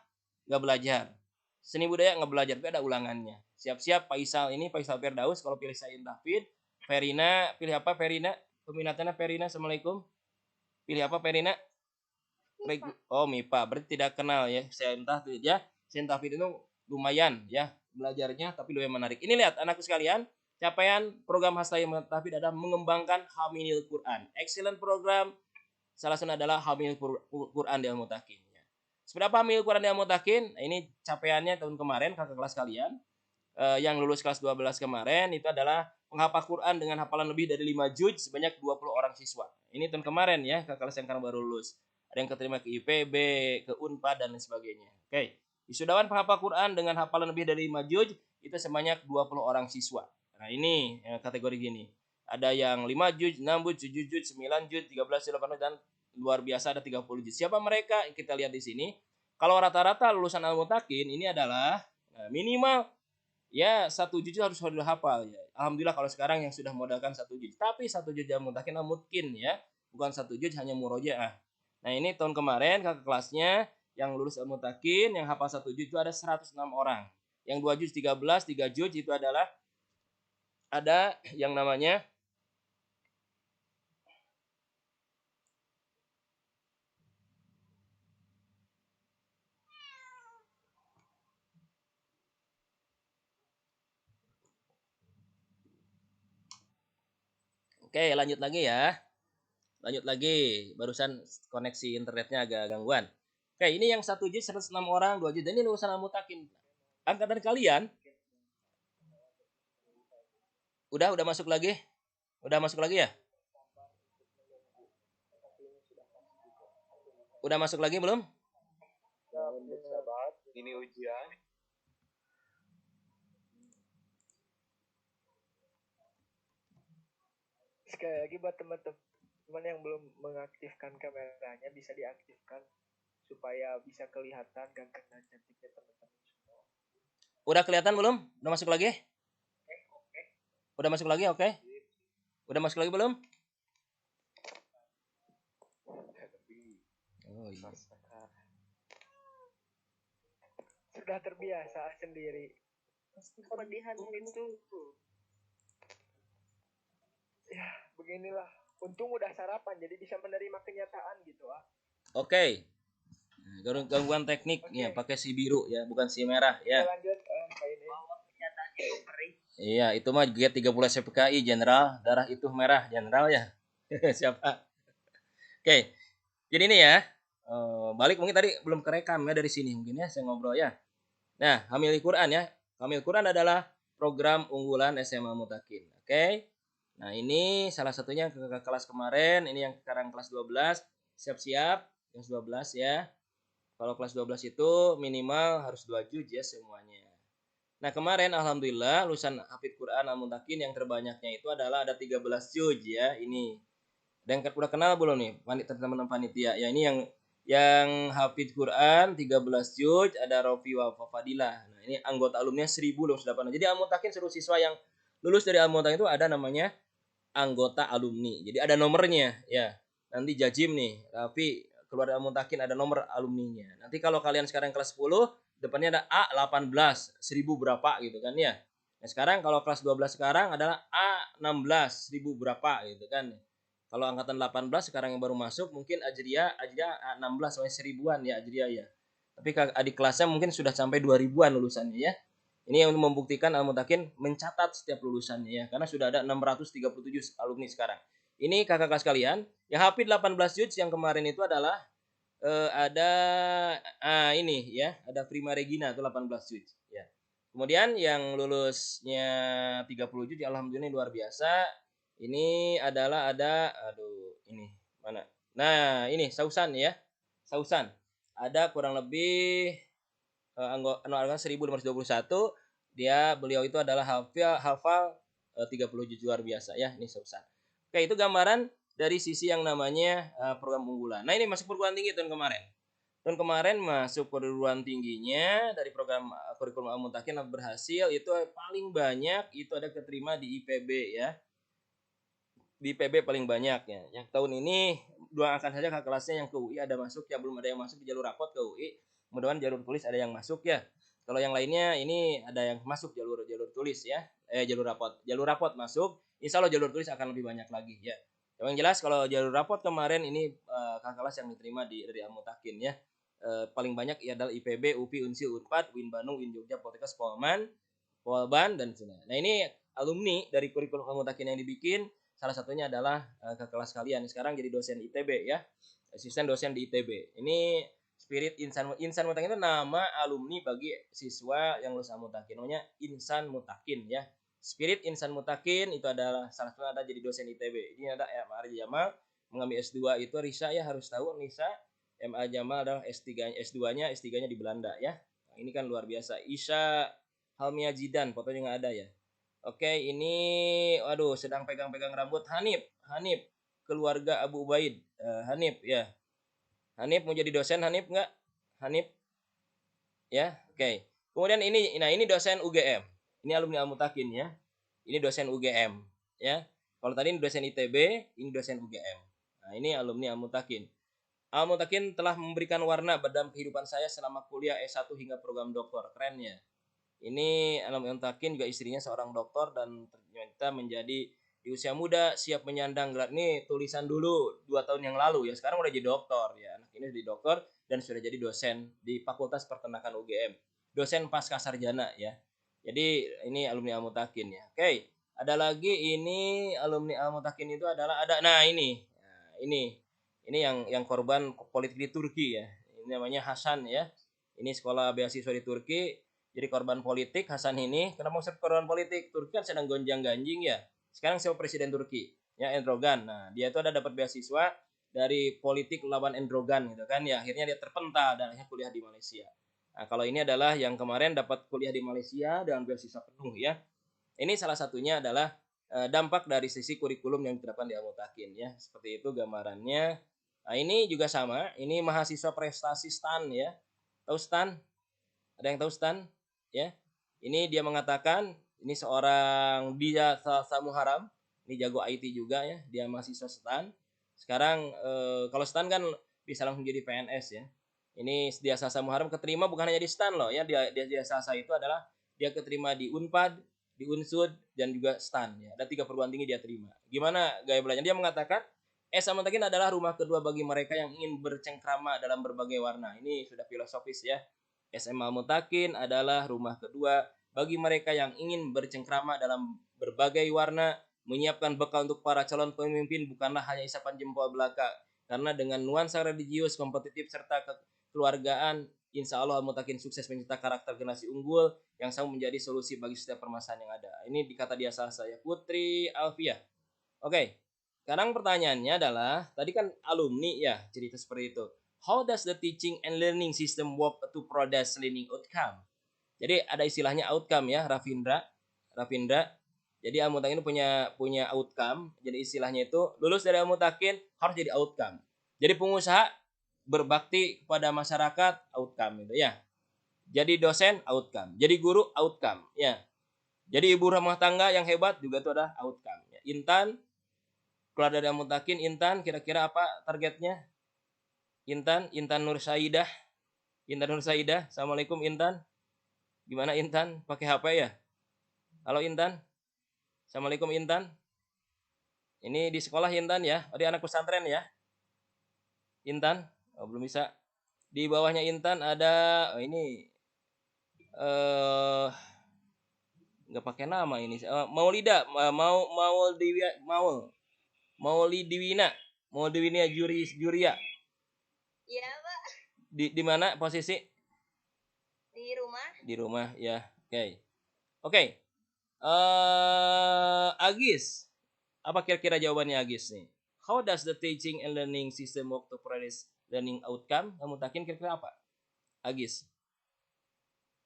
nggak belajar. Seni budaya nggak belajar, tapi ada ulangannya. Siap-siap Faisal Firdaus kalau pilih Sains Tahfidz. Verina, pilih apa Verina? Peminatannya Verina, Assalamualaikum. Pilih apa Verina? MIPA. Oh, MIPA. Berarti tidak kenal ya. Sains Tahfidz ya. Sains Tahfidz itu lumayan ya belajarnya tapi lumayan menarik. Ini lihat anakku sekalian, capaian program Hastaya Tahfidz adalah mengembangkan Hamilul Quran. Excellent program. Salah satu adalah Hamil Quran di Al-Mutakin. Seberapa Hamil Quran di Al-Mutakin? Nah, ini capaiannya tahun kemarin kakak kelas kalian. Yang lulus kelas 12 kemarin itu adalah penghafal Quran dengan hafalan lebih dari 5 juz sebanyak 20 orang siswa. Ini tahun kemarin ya, kakak kelas yang sekarang baru lulus. Ada yang keterima ke IPB, ke Unpad dan lain sebagainya. Oke. Wisudawan penghafal Quran dengan hafalan lebih dari 5 juz itu sebanyak 20 orang siswa. Nah, ini kategori gini. Ada yang 5 juz, 6 juz, 7 juz, 9 juz, 13, 18 dan luar biasa ada 30 juz. Siapa mereka? Kita lihat di sini. Kalau rata-rata lulusan Al-Mutakin ini adalah minimal ya 1 juz harus sudah hafal ya. Alhamdulillah kalau sekarang yang sudah modalkan 1 juz. Tapi 1 juz Al-Mutakin mungkin ya. Bukan 1 juz hanya murojaah. Nah, ini tahun kemarin kakak kelasnya yang lulus Al-Mutakin yang hafal 1 juz itu ada 106 orang. Yang 2 juz 13, 3 juz itu adalah ada yang namanya Oke, lanjut lagi ya. Lanjut lagi. Barusan koneksi internetnya agak gangguan. Oke, ini yang 1 juz 106 orang, 2 juz. Ini lulusan Al-Mutakin. Angkatan kalian udah masuk lagi? Udah masuk lagi ya? Udah masuk lagi belum? Ini ujian. Sekali lagi buat teman-teman yang belum mengaktifkan kameranya bisa diaktifkan supaya bisa kelihatan ganteng dan cantiknya teman-teman semua. Udah kelihatan belum? Udah masuk lagi? Udah masuk lagi? Oke. Udah masuk lagi belum? Oh iya. Sudah terbiasa sendiri. Kepedihan itu. Ya, beginilah. Untung udah sarapan, jadi bisa menerima kenyataan gitu ah. Oke. Gangguan teknik Oke. ya, pakai si biru ya, bukan si merah Oke, ya. lanjut. Ini. Iya, itu mah G30 SPKI Jenderal, darah itu merah Jenderal ya. Siapa? Oke. Jadi ini ya, balik mungkin tadi belum kerekam ya dari sini mungkin ya saya ngobrol ya. Nah, Hamil Quran ya. Hamil Quran adalah program unggulan SMA Mutakin. Oke. Nah, ini salah satunya ke kelas kemarin, ini yang sekarang kelas 12. Siap-siap kelas 12 ya. Kalau kelas 12 itu minimal harus 2 juz ya semuanya. Nah, kemarin alhamdulillah lulusan Hafid Quran Al-Mutakin yang terbanyaknya itu adalah ada 13 juz ya. Ini. Dan udah kenal belum nih teman-teman panitia? Ya, ini yang hafid Quran 13 juz, ada Rofi wa Fadilah. Nah, ini anggota alumni 1000 loh sudah pernah. Jadi Al-Mutakin seluruh siswa yang lulus dari Al-Mutakin itu ada namanya anggota alumni. Jadi ada nomornya ya. Nanti Jajim nih, Rafi keluar dari Al-Mutakin ada nomor alumninya. Nanti kalau kalian sekarang kelas 10, depannya ada A18, 1000 berapa gitu kan ya. Nah, sekarang kalau kelas 12 sekarang adalah A16, 1000 berapa gitu kan. Kalau angkatan 18 sekarang yang baru masuk mungkin Ajriya A16 sampai 1000-an ya Ajriya ya. Tapi adik kelasnya mungkin sudah sampai 2000-an lulusannya ya. Ini yang membuktikan Al-Mutakin mencatat setiap lulusannya ya, karena sudah ada 637 alumni sekarang. Ini kakak kelas kalian, yang hafid 18 juz yang kemarin itu adalah ada ini ya, ada Prima Regina itu 18 juz ya. Kemudian yang lulusnya 30 juz alhamdulillah ini luar biasa. Ini adalah ini mana? Nah, ini Sausan ya. Sausan. Ada kurang lebih anggota 1521. Beliau itu adalah hafal 30 juz luar biasa ya, ini Sausan. Oke, itu gambaran dari sisi yang namanya program unggulan. Nah, ini masuk perguruan tinggi tahun kemarin. Tahun kemarin masuk perguruan tingginya dari program kurikulum Al-Mutakin berhasil itu paling banyak itu ada keterima di IPB ya. Di IPB paling banyak ya. Yang tahun ini doakan saja kakak kelasnya yang ke UI ada masuk ya, belum ada yang masuk di jalur rapot ke UI. Mudah-mudahan jalur tulis ada yang masuk ya. Kalau yang lainnya ini ada yang masuk jalur tulis ya. Jalur rapot. Jalur rapot masuk. Insya Allah jalur tulis akan lebih banyak lagi ya. Yang jelas kalau jalur rapot kemarin ini kakak kelas yang diterima dari Al-Mutakin ya. Paling banyak adalah IPB, UPI, UNSI, UNPAD, UIN Bandung, UIN Jogja, Poltekkes, Polman, Polban dan sebagainya. Nah, ini alumni dari kurikulum Al-Mutakin yang dibikin. Salah satunya adalah ke kelas kalian sekarang jadi dosen ITB ya, asisten dosen di ITB. Ini Spirit Insan Mutakin itu nama alumni bagi siswa yang lulus Al-Mutakin, namanya Insan Mutakin ya. Spirit Insan Mutakin itu adalah salah satu ada jadi dosen ITB. Ini ada MA Jamal mengambil S2 itu Risa ya, harus tahu Risa. MA Jamal adalah S2-nya di Belanda ya. Nah, ini kan luar biasa. Isya Halmia Jidan fotonya nggak ada ya. Oke, ini waduh sedang pegang-pegang rambut Hanif keluarga Abu Ubaid. Hanif ya. Hanif mau jadi dosen Hanif nggak? Hanif ya. Oke. Kemudian ini dosen UGM. Ini alumni Al-Mutakin ya. Ini dosen UGM ya. Kalau tadi ini dosen ITB, ini dosen UGM. Nah, ini alumni Al-Mutakin. Al-Mutakin telah memberikan warna dalam kehidupan saya selama kuliah S1 hingga program doktor. Keren ya. Ini Al-Mutakin juga istrinya seorang dokter dan ternyata menjadi di usia muda siap menyandang gelar. Ini tulisan dulu 2 tahun yang lalu ya. Sekarang udah jadi dokter ya. Anak ini jadi dokter dan sudah jadi dosen di Fakultas Peternakan UGM. Dosen pasca sarjana ya. Jadi ini alumni Al-Mutakin ya. Oke, ada lagi ini alumni Al-Mutakin itu adalah nah ini. Nah, ini yang korban politik di Turki ya. Ini namanya Hasan ya. Ini sekolah beasiswa di Turki. Jadi korban politik Hasan ini. Kenapa maksud korban politik? Turki kan sedang gonjang-ganjing ya. Sekarang siapa presiden Turki? Ya Erdogan. Nah, dia itu ada dapat beasiswa dari politik lawan Erdogan gitu kan ya. Akhirnya dia terpental dan akhirnya kuliah di Malaysia. Nah, kalau ini adalah yang kemarin dapat kuliah di Malaysia dengan beasiswa penuh ya. Ini salah satunya adalah dampak dari sisi kurikulum yang diterapkan di Al-Mutakin ya. Seperti itu gambarannya. Nah, ini juga sama. Ini mahasiswa prestasi STAN ya. Tahu STAN? Ada yang tahu STAN? Ya. Ini dia mengatakan ini seorang dia Samuharam, ini jago IT juga ya, dia mahasiswa STAN. Sekarang kalau STAN kan bisa langsung jadi PNS ya. Ini dia Samuharam keterima bukan hanya di STAN loh ya, dia Sasa itu adalah dia keterima di Unpad, di Unsud, dan juga STAN. Ya. Ada 3 perguruan tinggi dia terima. Gimana gaya belajar? Dia mengatakan, SMA Mutakin adalah rumah kedua bagi mereka yang ingin bercengkrama dalam berbagai warna. Ini sudah filosofis ya. SMA Mutakin adalah rumah kedua bagi mereka yang ingin bercengkrama dalam berbagai warna, menyiapkan bekal untuk para calon pemimpin bukanlah hanya isapan jempol belaka. Karena dengan nuansa religius, kompetitif, serta kekeluargaan, insya Allah Mutakin sukses mencipta karakter generasi unggul yang sanggup menjadi solusi bagi setiap permasalahan yang ada. Ini dikata dia salah saya, Putri Alfiah. Oke, sekarang pertanyaannya adalah, tadi kan alumni ya cerita seperti itu. How does the teaching and learning system work to produce learning outcome? Jadi ada istilahnya outcome ya, Rafindra. Jadi Al-Mutakin ini punya outcome. Jadi istilahnya itu lulus dari Al-Mutakin harus jadi outcome. Jadi pengusaha berbakti kepada masyarakat, outcome itu ya. Jadi dosen, outcome. Jadi guru, outcome ya. Jadi ibu rumah tangga yang hebat juga itu ada outcome. Ya. Intan keluar dari Al-Mutakin, Intan kira-kira apa targetnya? Intan Nur Saidah. Assalamualaikum Intan. Gimana Intan? Pakai HP ya? Halo Intan. Assalamualaikum Intan. Ini di sekolah Intan ya? Oh, di anak pesantren ya? Intan? Oh, belum bisa. Di bawahnya Intan ada ini nggak pakai nama ini. Maulida, Maulidiwina Juria. Iya, Pak. Di mana posisi? Di rumah. Di rumah ya. Oke. Agis. Apa kira-kira jawabannya Agis nih? How does the teaching and learning system work to produce learning outcome? Kamu takin kira-kira apa? Agis.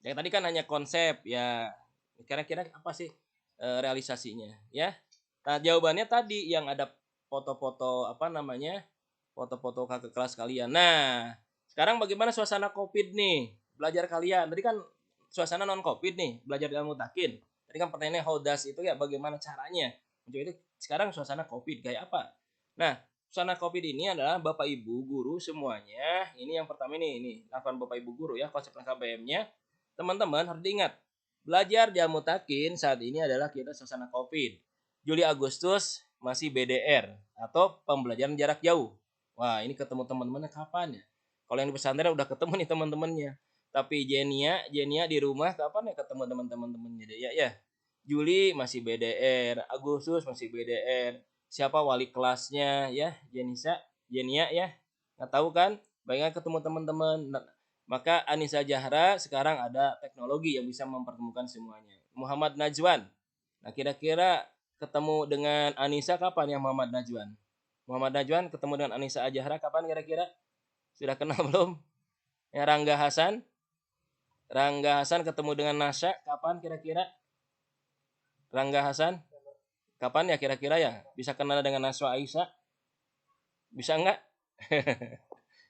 Yang tadi kan hanya konsep ya. Kira-kira apa sih realisasinya ya? Nah, jawabannya tadi yang ada foto-foto foto-foto kakak kelas kalian. Nah, sekarang bagaimana suasana Covid nih? Belajar kalian. Tadi kan suasana non Covid nih, belajar di Al-Mutakin. Tadi kan pertanyaannya how does itu ya bagaimana caranya? Untuk itu sekarang suasana Covid kayak apa? Nah, suasana Covid ini adalah Bapak Ibu guru semuanya. Ini yang pertama ini lakukan Bapak Ibu guru ya, konsep KBM-nya. Teman-teman harus diingat, belajar di Al-Mutakin saat ini adalah kita suasana Covid. Juli Agustus masih BDR atau pembelajaran jarak jauh. Wah, ini ketemu teman-temannya kapan ya? Kalau yang di pesantren udah ketemu nih teman-temannya. Tapi Jenia di rumah kapan ya ketemu teman-temannya deh ya. Juli masih BDR, Agustus masih BDR. Siapa wali kelasnya ya? Jenia ya. Nggak tahu kan? Bayangkan ketemu teman-teman. Maka Anissa Jahra sekarang ada teknologi yang bisa mempertemukan semuanya. Muhammad Najwan. Nah, kira-kira ketemu dengan Anissa kapan ya Muhammad Najwan? Muhammad Najwan ketemu dengan Anissa Jahra kapan kira-kira? Sudah kenal belum? Ya, Rangga Hasan ketemu dengan Nasya kapan kira-kira? Rangga Hasan kapan ya kira-kira ya? Bisa kenal dengan Naswa Aisyah? Bisa enggak?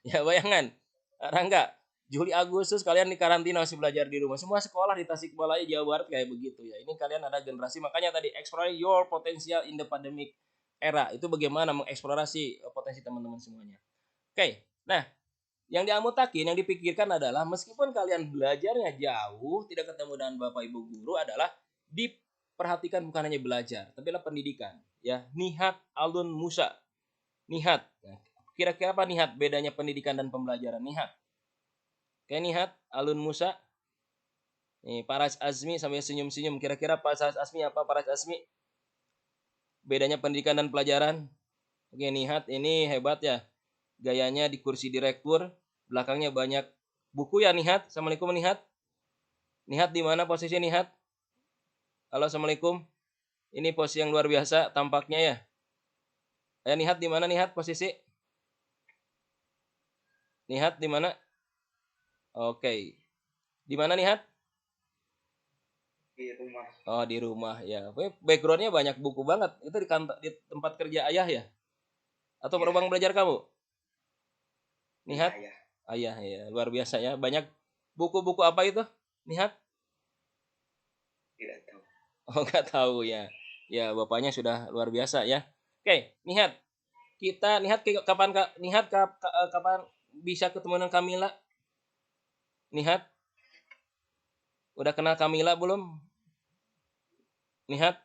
Ya bayangan. Rangga, Juli Agustus kalian di karantina masih belajar di rumah. Semua sekolah di Tasikmalaya Jawa Barat kayak begitu ya. Ini kalian ada generasi, makanya tadi explore your potential in the pandemic era. Itu bagaimana mengeksplorasi potensi teman-teman semuanya. Oke. Nah, yang di Al-Mutakin yang dipikirkan adalah meskipun kalian belajarnya jauh, tidak ketemu dengan Bapak Ibu guru adalah diperhatikan bukan hanya belajar, tapi adalah pendidikan. Ya, Nihat Alun Musa. Nihat. Nah, kira-kira apa Nihat bedanya pendidikan dan pembelajaran? Nihat. Oke, Nihat Alun Musa. Nih, Paras Azmi sampai senyum-senyum. Kira-kira Paras Azmi apa Paras Azmi? Bedanya pendidikan dan pelajaran. Oke, Nihat ini hebat ya. Gayanya di kursi direktur, belakangnya banyak buku ya Nihat. Assalamualaikum Nihat. Nihat di mana posisi Nihat? Halo, Assalamualaikum. Ini posisi yang luar biasa tampaknya ya. Nihat di mana Nihat posisi? Nihat di mana? Oke. Di mana Nihat? Di rumah. Oh, di rumah ya. Backgroundnya banyak buku banget. Itu di tempat kerja ayah ya? Atau ruang belajar kamu? Nihat? Ayah ya, luar biasa ya. Banyak buku-buku apa itu? Nihat? Tidak tahu. Oh, nggak tahu ya. Ya, bapaknya sudah luar biasa ya. Oke, Nihat. Nihat kapan bisa ketemu dengan Kamila? Nihat? Udah kenal Kamila belum? Lihat,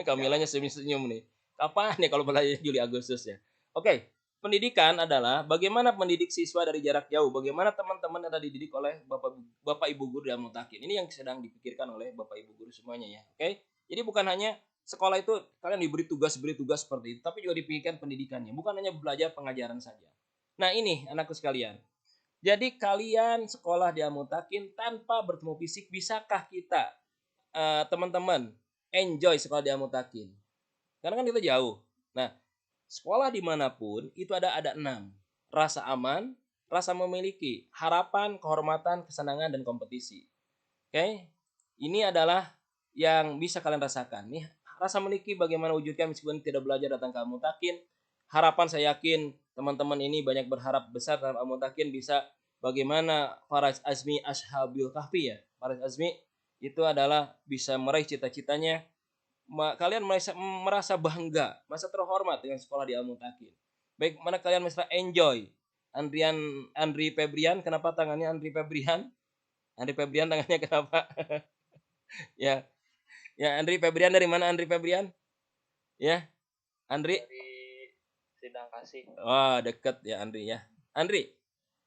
Kamilanya senyum-senyum nih. Kapan ya kalau belajar Juli Agustus ya? Oke, pendidikan adalah bagaimana mendidik siswa dari jarak jauh. Bagaimana teman-teman ada dididik oleh Bapak Ibu guru dan mutakin. Ini yang sedang dipikirkan oleh Bapak Ibu guru semuanya ya. Oke. Jadi bukan hanya sekolah itu kalian diberi tugas seperti itu, tapi juga dipikirkan pendidikannya. Bukan hanya belajar pengajaran saja. Nah, ini anakku sekalian. Jadi kalian sekolah di Amutakin tanpa bertemu fisik, bisakah kita teman-teman enjoy sekolah di Amutakin? Karena kan itu jauh. Nah, sekolah dimanapun itu ada 6. Rasa aman, rasa memiliki, harapan, kehormatan, kesenangan, dan kompetisi. Oke, ini adalah yang bisa kalian rasakan. Nih, rasa memiliki bagaimana wujudkan meskipun tidak belajar datang ke Amutakin. Harapan saya yakin teman-teman ini banyak berharap besar dalam Amutakin bisa bagaimana Faraj Azmi Ashabil Kahfi ya. Faraj Azmi itu adalah bisa meraih cita-citanya. Kalian merasa bangga, merasa terhormat dengan sekolah di Al-Mutakin. Baik, mana kalian merasa enjoy? Andri Febrian, kenapa tangannya Andri Febrian? Andri Febrian tangannya kenapa? Ya. Ya, Andri Febrian dari mana Andri Febrian? Ya. Andri Dari Sindang Kasih. wah, deket ya Andri ya. Andri,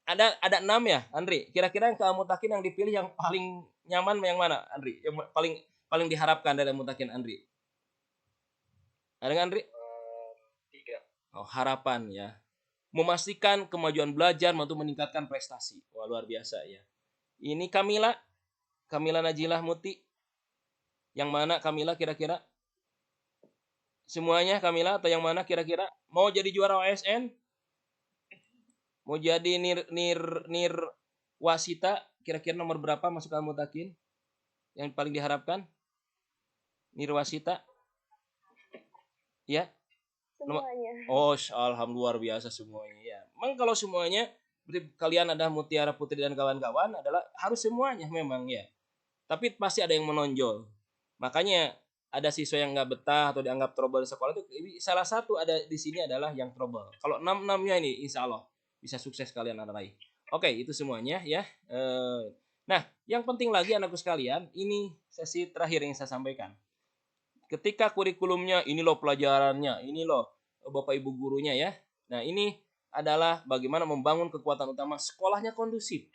ada 6 ya, Andri. Kira-kira yang ke Al-Mutakin yang dipilih yang paling nyaman yang mana, Andri? Yang paling diharapkan dari Al-Mutakin, Andri? Ada nggak, Andri? 3. Oh, harapan ya. Memastikan kemajuan belajar untuk meningkatkan prestasi. Wah, luar biasa ya. Ini Kamila Najilah Muti. Yang mana Kamila kira-kira? Semuanya Kamila atau yang mana kira-kira? Mau jadi juara OSN? Mau jadi nir wasita? Kira-kira nomor berapa masuk ke Mutakin? Yang paling diharapkan? Nir wasita? Ya. Semuanya. Oh, alhamdulillah luar biasa semuanya ya. Memang kalau semuanya berarti kalian ada Mutiara Putri dan kawan-kawan adalah harus semuanya memang ya. Tapi pasti ada yang menonjol. Makanya ada siswa yang nggak betah atau dianggap trouble di sekolah itu salah satu ada di sini adalah yang trouble. Kalau 6-6-nya ini insya Allah bisa sukses kalian raih. Oke, itu semuanya ya. Nah, yang penting lagi anakku sekalian, ini sesi terakhir yang saya sampaikan. Ketika kurikulumnya, ini loh pelajarannya, ini loh Bapak Ibu gurunya ya. Nah, ini adalah bagaimana membangun kekuatan utama sekolahnya kondusif.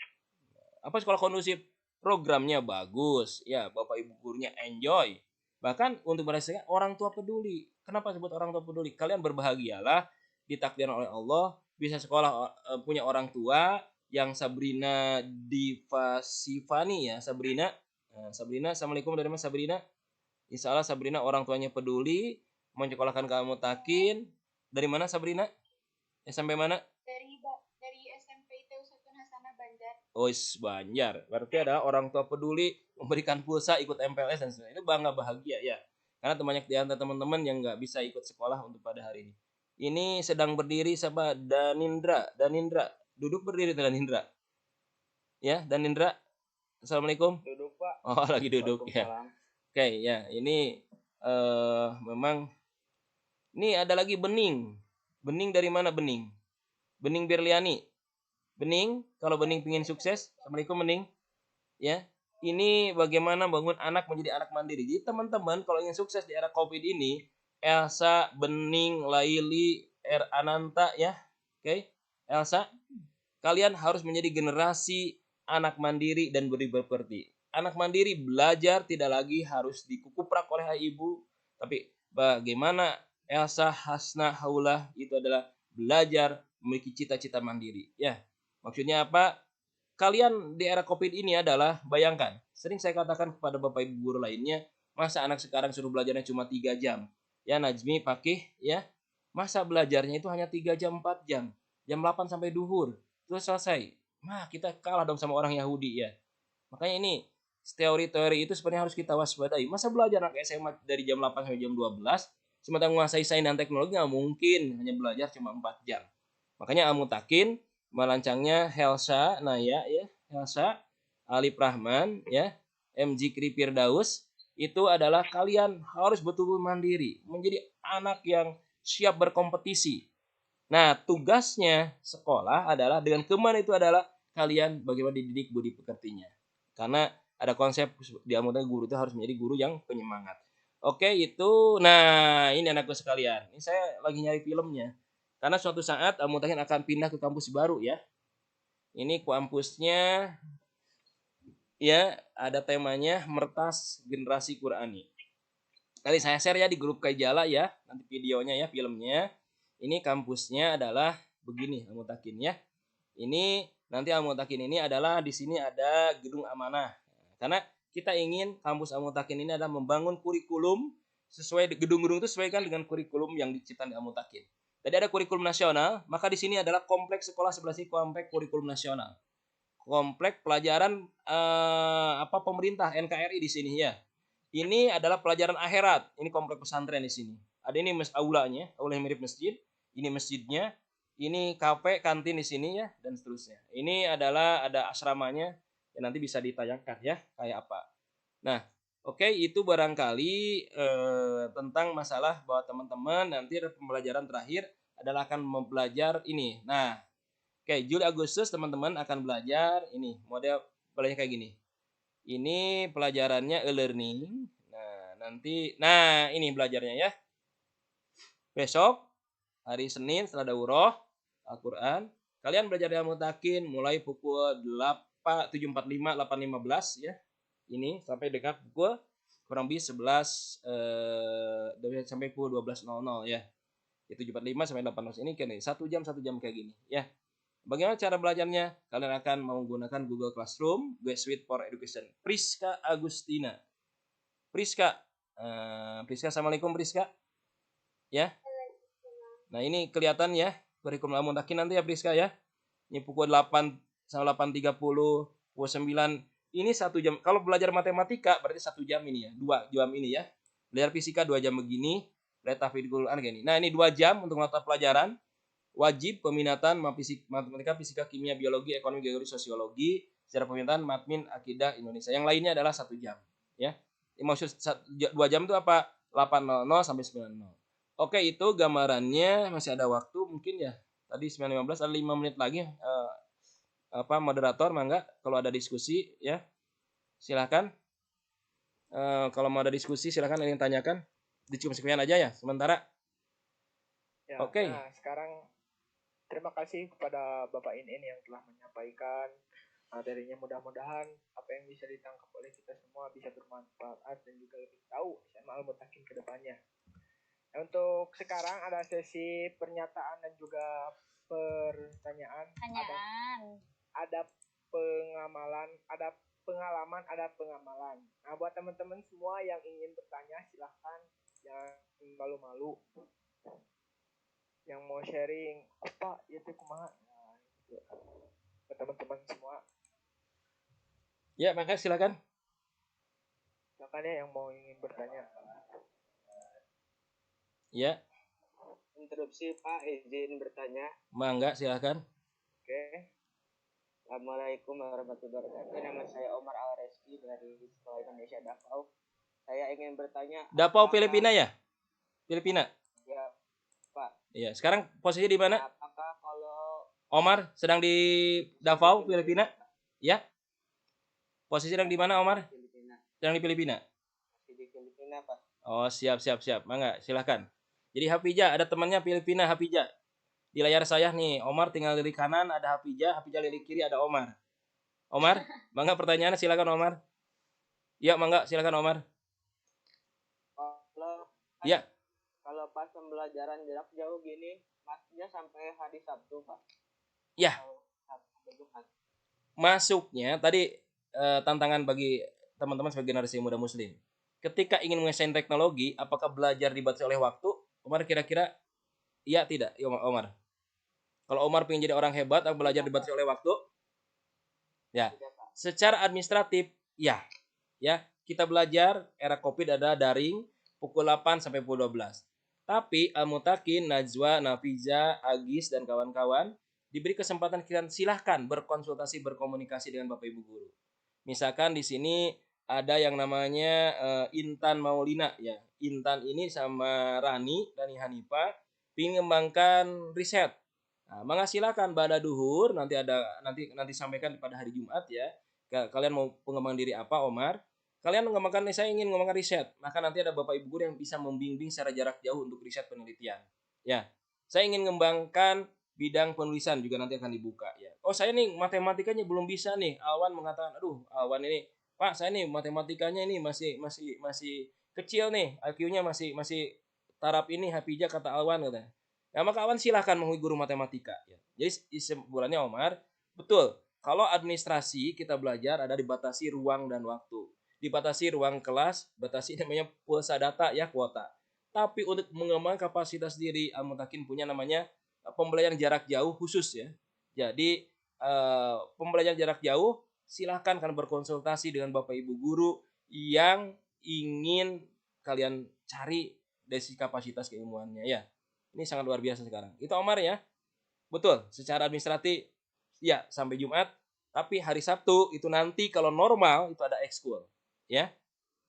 Apa sekolah kondusif? Programnya bagus, ya Bapak Ibu gurunya enjoy. Bahkan untuk merasakan orang tua peduli. Kenapa sebut orang tua peduli? Kalian berbahagialah ditakdirkan oleh Allah bisa sekolah punya orang tua yang Sabrina Divasifani ya, Sabrina. Sabrina, Assalamualaikum dari Mas Sabrina. Insya Allah Sabrina orang tuanya peduli menyekolahkan kamu Takin. Dari mana Sabrina? SMP mana? Dari SMP itu Sutun Hasanah Banjar. Oh, Banjar. Berarti ada orang tua peduli memberikan pulsa ikut MPLS dan sebagainya. Itu bangga bahagia ya. Karena banyak di antara teman-teman yang nggak bisa ikut sekolah untuk pada hari ini. Ini sedang berdiri siapa? Danindra. Duduk berdiri Danindra. Ya, Danindra. Assalamualaikum. Duduk, Pak. Oh, lagi duduk ya. Waalaikumsalam. Oke, ya, ini memang ini ada lagi Bening. Bening dari mana Bening? Bening Berliani. Bening, kalau Bening ingin sukses, Assalamualaikum Bening. Ya, ini bagaimana bangun anak menjadi anak mandiri. Jadi teman-teman kalau ingin sukses di era Covid ini, Elsa, Bening, Laili, Ananta ya. Oke, Elsa, kalian harus menjadi generasi anak mandiri dan berbakti. Anak mandiri belajar tidak lagi harus dikukuprak oleh ibu, tapi bagaimana Elsa Hasna Haulah itu adalah belajar memiliki cita-cita mandiri. Ya, maksudnya apa? Kalian di era Covid ini adalah bayangkan, sering saya katakan kepada Bapak Ibu guru lainnya, masa anak sekarang suruh belajarnya cuma 3 jam. Ya Najmi, Pakih, ya. Masa belajarnya itu hanya 3 jam, 4 jam. Jam 8 sampai duhur. Terus selesai. Nah, kita kalah dong sama orang Yahudi ya. Makanya ini teori-teori itu sebenarnya harus kita waspadai. Masa belajar anak SMA dari jam 8 sampai jam 12, sementara menguasai sains dan teknologi nggak mungkin, hanya belajar cuma 4 jam. Makanya Amutakin melancangnya Helsa, Naya ya, Helsa, Alif Rahman ya, MG Kripir Daus, itu adalah kalian harus betul-betul mandiri, menjadi anak yang siap berkompetisi. Nah, tugasnya sekolah adalah dengan kemana itu adalah kalian bagaimana dididik budi pekertinya. Karena ada konsep di Amutakin guru itu harus menjadi guru yang penyemangat. Oke, itu. Nah, ini anakku sekalian. Ini saya lagi nyari filmnya. Karena suatu saat Mutakin akan pindah ke kampus baru ya. Ini kampusnya ya, ada temanya Mertas Generasi Qurani. Kali saya share ya di grup Kaijala ya, nanti videonya ya, filmnya. Ini kampusnya adalah begini Mutakin ya. Ini nanti Mutakin ini adalah di sini ada gedung amanah. Karena kita ingin kampus Mutakin ini adalah membangun kurikulum sesuai gedung-gedung itu sesuaikan dengan kurikulum yang diciptakan di Mutakin. Tadi ada kurikulum nasional, maka di sini adalah kompleks sekolah sebelah sini kompleks kurikulum nasional. Kompleks pelajaran pemerintah NKRI di sini ya. Ini adalah pelajaran akhirat. Ini kompleks pesantren di sini. Ada ini aulanya, aula yang mirip masjid. Ini masjidnya. Ini kafe, kantin di sini ya, dan seterusnya. Ini adalah ada asramanya yang nanti bisa ditayangkan ya, kayak apa. Nah, oke, itu barangkali tentang masalah bahwa teman-teman nanti pembelajaran terakhir adalah akan mempelajari ini. Nah, oke, Juli Agustus teman-teman akan belajar ini, model belajar kayak gini. Ini pelajarannya e-learning. Nah, ini belajarnya ya. Besok hari Senin setelah daurah Al-Qur'an, kalian belajar di Mutakin mulai pukul 7.45 8.15 ya. Ini sampai dekat pukul kurang lebih 11 sampai pukul 12.00 ya. Itu 7.45 sampai 8.00 ini kan 1 jam kayak gini ya. Bagaimana cara belajarnya? Kalian akan menggunakan Google Classroom, G Suite for Education. Priska Agustina. Priska. Priska, assalamualaikum Priska. Ya. Nah ini kelihatan ya kurikulum Mutakin nanti ya Priska ya. Ini pukul 8 sampai 8.30, pukul 9. Ini 1 jam. Kalau belajar matematika berarti 1 jam ini ya. 2 jam ini ya. Belajar fisika 2 jam begini. Belajar tahfidz Quran kayak gini. Nah ini 2 jam untuk mata pelajaran. Wajib peminatan matematika, fisika, kimia, biologi, ekonomi, geografi, sosiologi, secara peminatan matmin, akidah, Indonesia. Yang lainnya adalah 1 jam, ya. Maksud 2 jam itu apa? 8.00 sampai 9.00. Oke, itu gambarannya, masih ada waktu mungkin ya. Tadi 9.15 ada 5 menit lagi moderator mangga kalau ada diskusi ya. Silakan. Kalau mau ada diskusi silakan ingin tanyakan. Cukup sekian aja ya sementara. Ya, Oke. Nah, sekarang terima kasih kepada Bapak Inin yang telah menyampaikan materinya. Mudah-mudahan apa yang bisa ditangkap oleh kita semua bisa bermanfaat dan juga lebih tahu SMA Al-Mutakin ke depannya. Nah, untuk sekarang ada sesi pernyataan dan juga pertanyaan. Ada pengamalan, ada pengalaman, ada pengamalan. Nah, buat teman-teman semua yang ingin bertanya silahkan, jangan malu-malu. Yang mau sharing apa ya teh kumaha ke teman-teman semua. Ya, maka silakan. Silakan ya yang mau ingin bertanya. Ya. Interupsi Pak, izin bertanya. Mangga silakan. Oke. Assalamualaikum warahmatullahi wabarakatuh. Nama saya Omar Al-Reski dari Sekolah Indonesia Davao. Saya ingin bertanya. Davao Filipina ya? Filipina. Ya, Pak. Iya, sekarang posisi di mana? Apakah kalau Omar sedang di Davao, Filipina? Ya. Posisi sedang di mana, Omar? Filipina. Sedang di Filipina. Masih di Filipina, Pak. Oh, siap. Mangga, silakan. Jadi Hafijah, ada temannya Filipina, Hafijah. Di layar saya nih, Omar tinggal di kanan ada Hafijah di kiri ada Omar. Omar, mangga pertanyaannya silakan Omar. Ya, mangga silakan Omar. Ya. Kalau pas pembelajaran jarak jauh gini, masuknya sampai hari Sabtu, Pak. Ya. Masuknya tadi tantangan bagi teman-teman sebagai generasi muda muslim. Ketika ingin menguasai teknologi, apakah belajar dibatasi oleh waktu? Omar kira-kira iya tidak? Ya, Omar. Kalau Omar ingin jadi orang hebat, atau belajar dibatasi oleh waktu? Ya. Secara administratif, ya. Ya, kita belajar era Covid ada daring pukul 8 sampai pukul 12. Tapi Al-Mutakin, Najwa, Nafiza, Agis dan kawan-kawan diberi kesempatan kalian silahkan berkonsultasi, berkomunikasi dengan Bapak Ibu guru. Misalkan di sini ada yang namanya Intan Maulina ya. Intan ini sama Rani Hanifah ingin mengembangkan riset. Nah, maka silakan pada duhur nanti sampaikan pada hari Jumat ya. Kalian mau pengembangan diri apa, Omar? kalian ngomongkan nih, saya ingin ngomongkan riset, maka nanti ada Bapak Ibu guru yang bisa membimbing secara jarak jauh untuk riset penelitian. Ya, saya ingin mengembangkan bidang penulisan juga nanti akan dibuka ya. Oh, saya nih matematikanya belum bisa nih. Alwan mengatakan, aduh, Alwan ini, Pak, saya nih matematikanya ini masih kecil nih, IQ-nya masih taraf ini, Hapijah kata Alwan katanya. Ya, maka Alwan silahkan menghubungi guru matematika ya. Jadi kesimpulannya Omar, betul. Kalau administrasi kita belajar ada dibatasi ruang dan waktu. Dibatasi ruang kelas, batasi namanya pulsa data ya, kuota. Tapi untuk mengembangkan kapasitas diri, Al-Mutakin punya namanya pembelajaran jarak jauh khusus ya. Jadi pembelajaran jarak jauh silahkan kan berkonsultasi dengan Bapak Ibu guru yang ingin kalian cari dari sisi kapasitas keilmuannya ya. Ini sangat luar biasa sekarang. Itu Omar ya. Betul, secara administratif ya sampai Jumat, tapi hari Sabtu itu nanti kalau normal itu ada ekskul ya.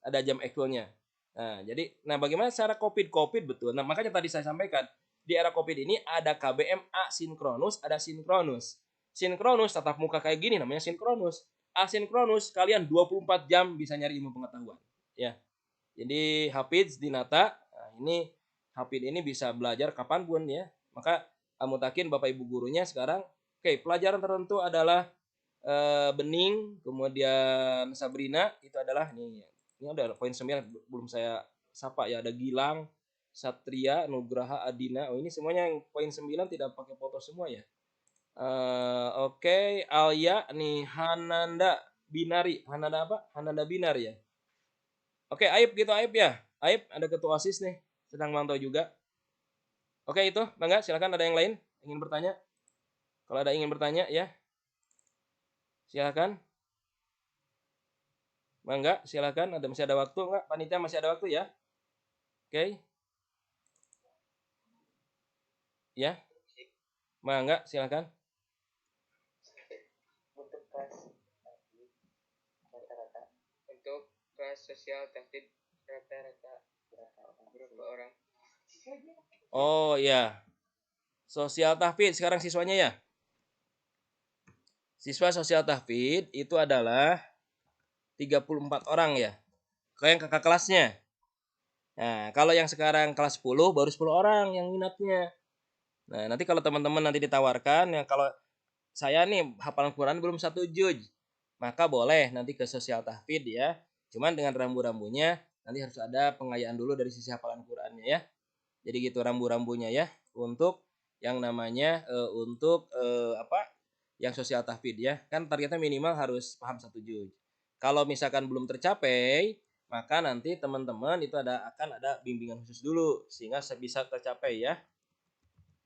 Ada jam ekskulnya. Nah, bagaimana secara COVID betul. Nah, makanya tadi saya sampaikan di era COVID ini ada KBM asinkronus, ada sinkronus. Sinkronus tatap muka kayak gini namanya sinkronus. Asinkronus kalian 24 jam bisa nyari ilmu pengetahuan, ya. Jadi Hafiz Dinata, nah ini Hafiz ini bisa belajar kapanpun ya. Maka Amutakin Bapak Ibu gurunya sekarang, oke, pelajaran tertentu adalah Bening, kemudian Sabrina itu adalah ini ada poin 9 belum saya sapa ya, ada Gilang, Satria, Nugraha, Adina. Oh, ini semuanya yang poin 9 tidak pakai foto semua ya. Oke, Alia nih, Hananda Binari. Hananda apa? Hananda Binar ya. Oke, Aib gitu Aib ya. Aib ada ketua OSIS nih, sedang mantau juga. Oke, itu Bangga, silakan ada yang lain ingin bertanya. Kalau ada ingin bertanya ya. Silakan. Bangga, silakan. Masih ada waktu enggak? Panitia masih ada waktu ya? Oke. Ya. Bangga, silakan. Untuk kelas rata-rata untuk kelas sosial tahfidz rata-rata berapa orang? Oh ya. Sosial tahfidz sekarang siswanya ya. Siswa sosial tahfidz itu adalah 34 orang ya. Kayak yang kakak kelasnya. Nah, kalau yang sekarang kelas 10 baru 10 orang yang minatnya. Nah, nanti kalau teman-teman nanti ditawarkan ya, kalau saya nih hafalan Quran belum 1 juz, maka boleh nanti ke sosial tahfidz ya. Cuman dengan rambu-rambunya nanti harus ada pengayaan dulu dari sisi hafalan Qurannya ya. Jadi gitu rambu-rambunya ya untuk yang namanya yang sosial tahfidz ya. Kan targetnya minimal harus paham 1 juz. Kalau misalkan belum tercapai, maka nanti teman-teman itu akan ada bimbingan khusus dulu sehingga bisa tercapai ya.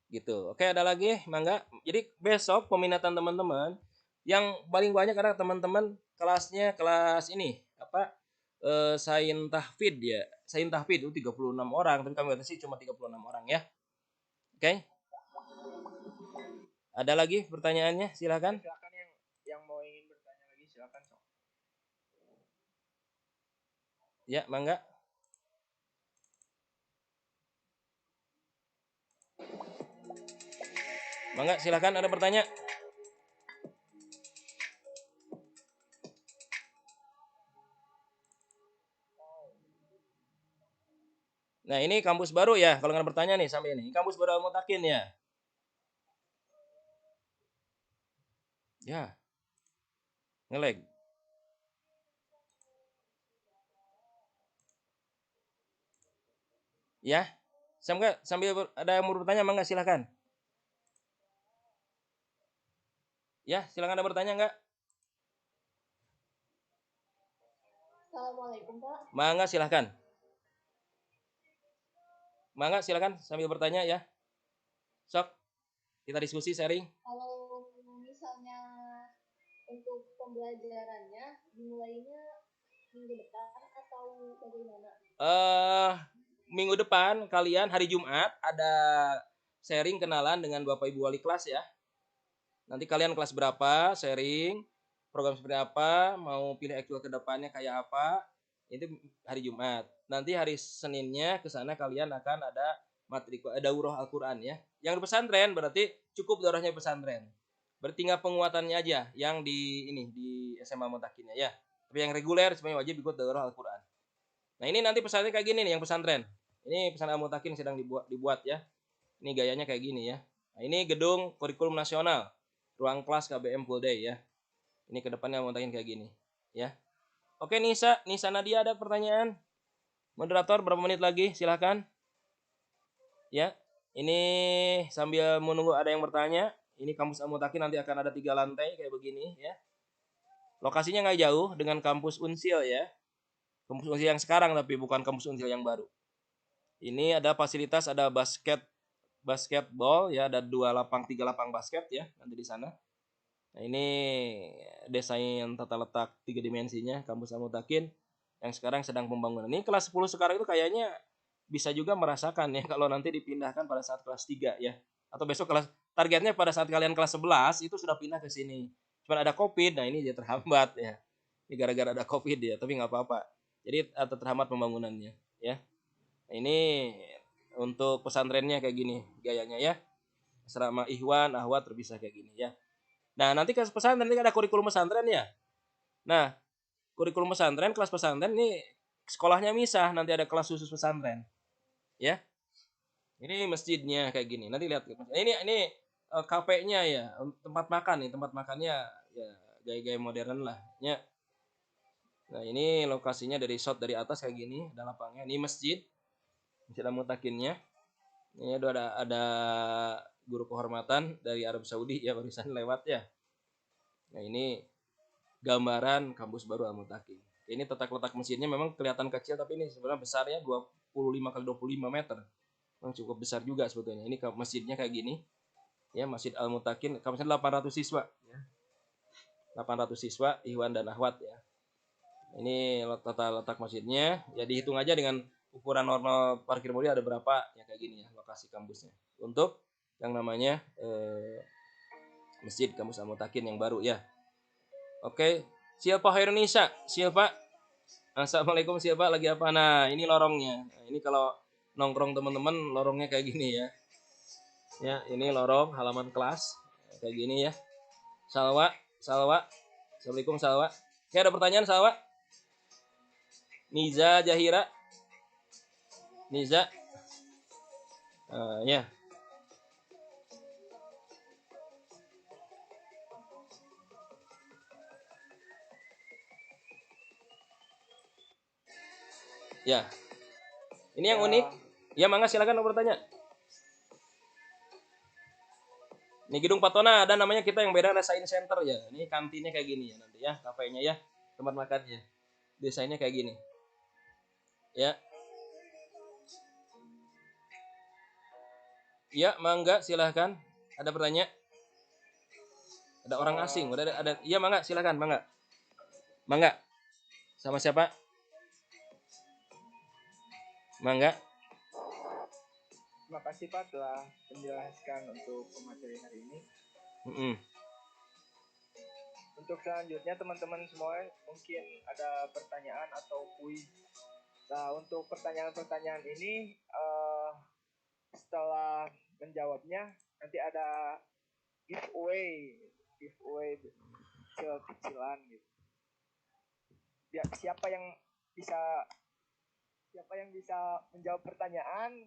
Gitu. Oke, ada lagi? Mangga. Jadi besok peminatan teman-teman yang paling banyak karena teman-teman kelasnya kelas ini Sain Tahfidz ya. Sain Tahfidz itu 36 orang, tapi kami batasi cuma 36 orang ya. Oke. Ada lagi pertanyaannya? Silakan. Silakan yang mau ingin bertanya lagi silakan sok. Ya, mangga. Mangga, silakan ada bertanya. Nah, ini kampus baru ya. Kalau nggak bertanya nih sampai ini. Kampus baru Al-Mutakin ya. Ya. Ngelag. Ya. Sambil ada yang mau bertanya mangga silakan. Ya, silakan ada bertanya enggak? Assalamualaikum Pak. Mangga silakan. Mangga silakan sambil bertanya ya. Sok. Kita diskusi sharing. Kalau misalnya untuk pembelajarannya dimulainya minggu depan atau bagaimana? Minggu depan kalian hari Jumat ada sharing kenalan dengan Bapak Ibu wali kelas ya. Nanti kalian kelas berapa, sharing program seperti apa, mau pilih ekskul ke depannya kayak apa, itu hari Jumat. Nanti hari Seninnya ke sana kalian akan ada daurah Al-Qur'an ya. Yang di pesantren berarti cukup daurahnya pesantren. Berarti tinggal penguatannya aja yang di SMA Mutakinnya ya. Tapi yang reguler semuanya wajib ikut daurah Al-Qur'an. Nah, ini nanti pesantren kayak gini nih yang pesantren. Ini pesantren Al-Mutakin sedang dibuat ya. Ini gayanya kayak gini ya. Nah, ini gedung kurikulum nasional. Ruang kelas KBM full day ya. Ini ke depannya Al-Mutakin kayak gini ya. Oke, Nisa Nadia ada pertanyaan? Moderator berapa menit lagi? Silahkan. Ya. Ini sambil menunggu ada yang bertanya. Ini kampus Al-Mutakin nanti akan ada 3 lantai kayak begini ya. Lokasinya nggak jauh dengan kampus Unsil ya. Kampus Unsil yang sekarang tapi bukan kampus Unsil yang baru. Ini ada fasilitas, ada basketball ya, ada 3 lapang basket ya nanti di sana. Nah, ini desain tata letak 3 dimensinya kampus Al-Mutakin yang sekarang sedang pembangunan. Ini kelas 10 sekarang itu kayaknya bisa juga merasakan ya kalau nanti dipindahkan pada saat kelas 3 ya. Atau besok targetnya pada saat kalian kelas 11 itu sudah pindah ke sini. Cuma ada Covid, nah ini dia terhambat ya. Ini gara-gara ada Covid ya, tapi nggak apa-apa. Jadi terhambat pembangunannya ya. Nah, ini untuk pesantrennya kayak gini gayanya ya. Asrama Ikhwan, Ahwat terpisah kayak gini ya. Nah, nanti ke pesantren nanti ada kurikulum pesantren ya. Nah, kurikulum pesantren, kelas pesantren ini sekolahnya misah, nanti ada kelas khusus pesantren. Ya. Ini masjidnya kayak gini. Nanti lihat. Ini kafenya ya, tempat makan nih, tempat makannya ya gaya-gaya modern lah, ya. Nah, ini lokasinya dari shot dari atas kayak gini, ada lapangnya. Ini masjid. Masjid Al-Mutakinnya. Ini ada guru kehormatan dari Arab Saudi ya barusan lewat ya. Nah, ini gambaran kampus baru Al-Mutakin. Ini letak masjidnya memang kelihatan kecil tapi ini sebenarnya besarnya 25 kali 25 meter. Memang cukup besar juga sebetulnya. Ini masjidnya kayak gini. Ya, Masjid Al-Mutakin, kampusnya 800 siswa ya. 800 siswa Ikhwan dan Akhwat ya. Ini tata letak masjidnya. Ya dihitung aja dengan ukuran normal parkir mobil ada berapa ya kayak gini ya lokasi kampusnya. Untuk yang namanya Masjid Kampus Al-Mutakin yang baru ya. Oke, Silpa Hairunisa, Silpa. Assalamualaikum Silpa, lagi apa? Nah, ini lorongnya. Nah, ini kalau nongkrong teman-teman lorongnya kayak gini ya. Ya, ini lorong halaman kelas kayak gini ya. Salwa. Assalamualaikum Salwa. Oke, ada pertanyaan Salwa? Niza Jahira. Niza. Ya. Ya. Ini yang unik. Ya, mangga silakan mau bertanya. Ini gedung Patona ada namanya kita yang beda ada Science Center ya. Ini kantinnya kayak gini ya nanti ya, kafenya ya, tempat makannya. Desainnya kayak gini. Ya. Ya, mangga silahkan. Ada pertanyaan? Ada orang asing, udah ada. Iya, mangga silahkan, mangga. Mangga. Sama siapa? Mangga. Terima kasih Pak telah menjelaskan untuk pemateri hari ini. Untuk selanjutnya teman-teman semua mungkin ada pertanyaan atau kuis. Nah, untuk pertanyaan-pertanyaan ini setelah menjawabnya nanti ada giveaway kecil-kecilan gitu. Siapa yang bisa menjawab pertanyaan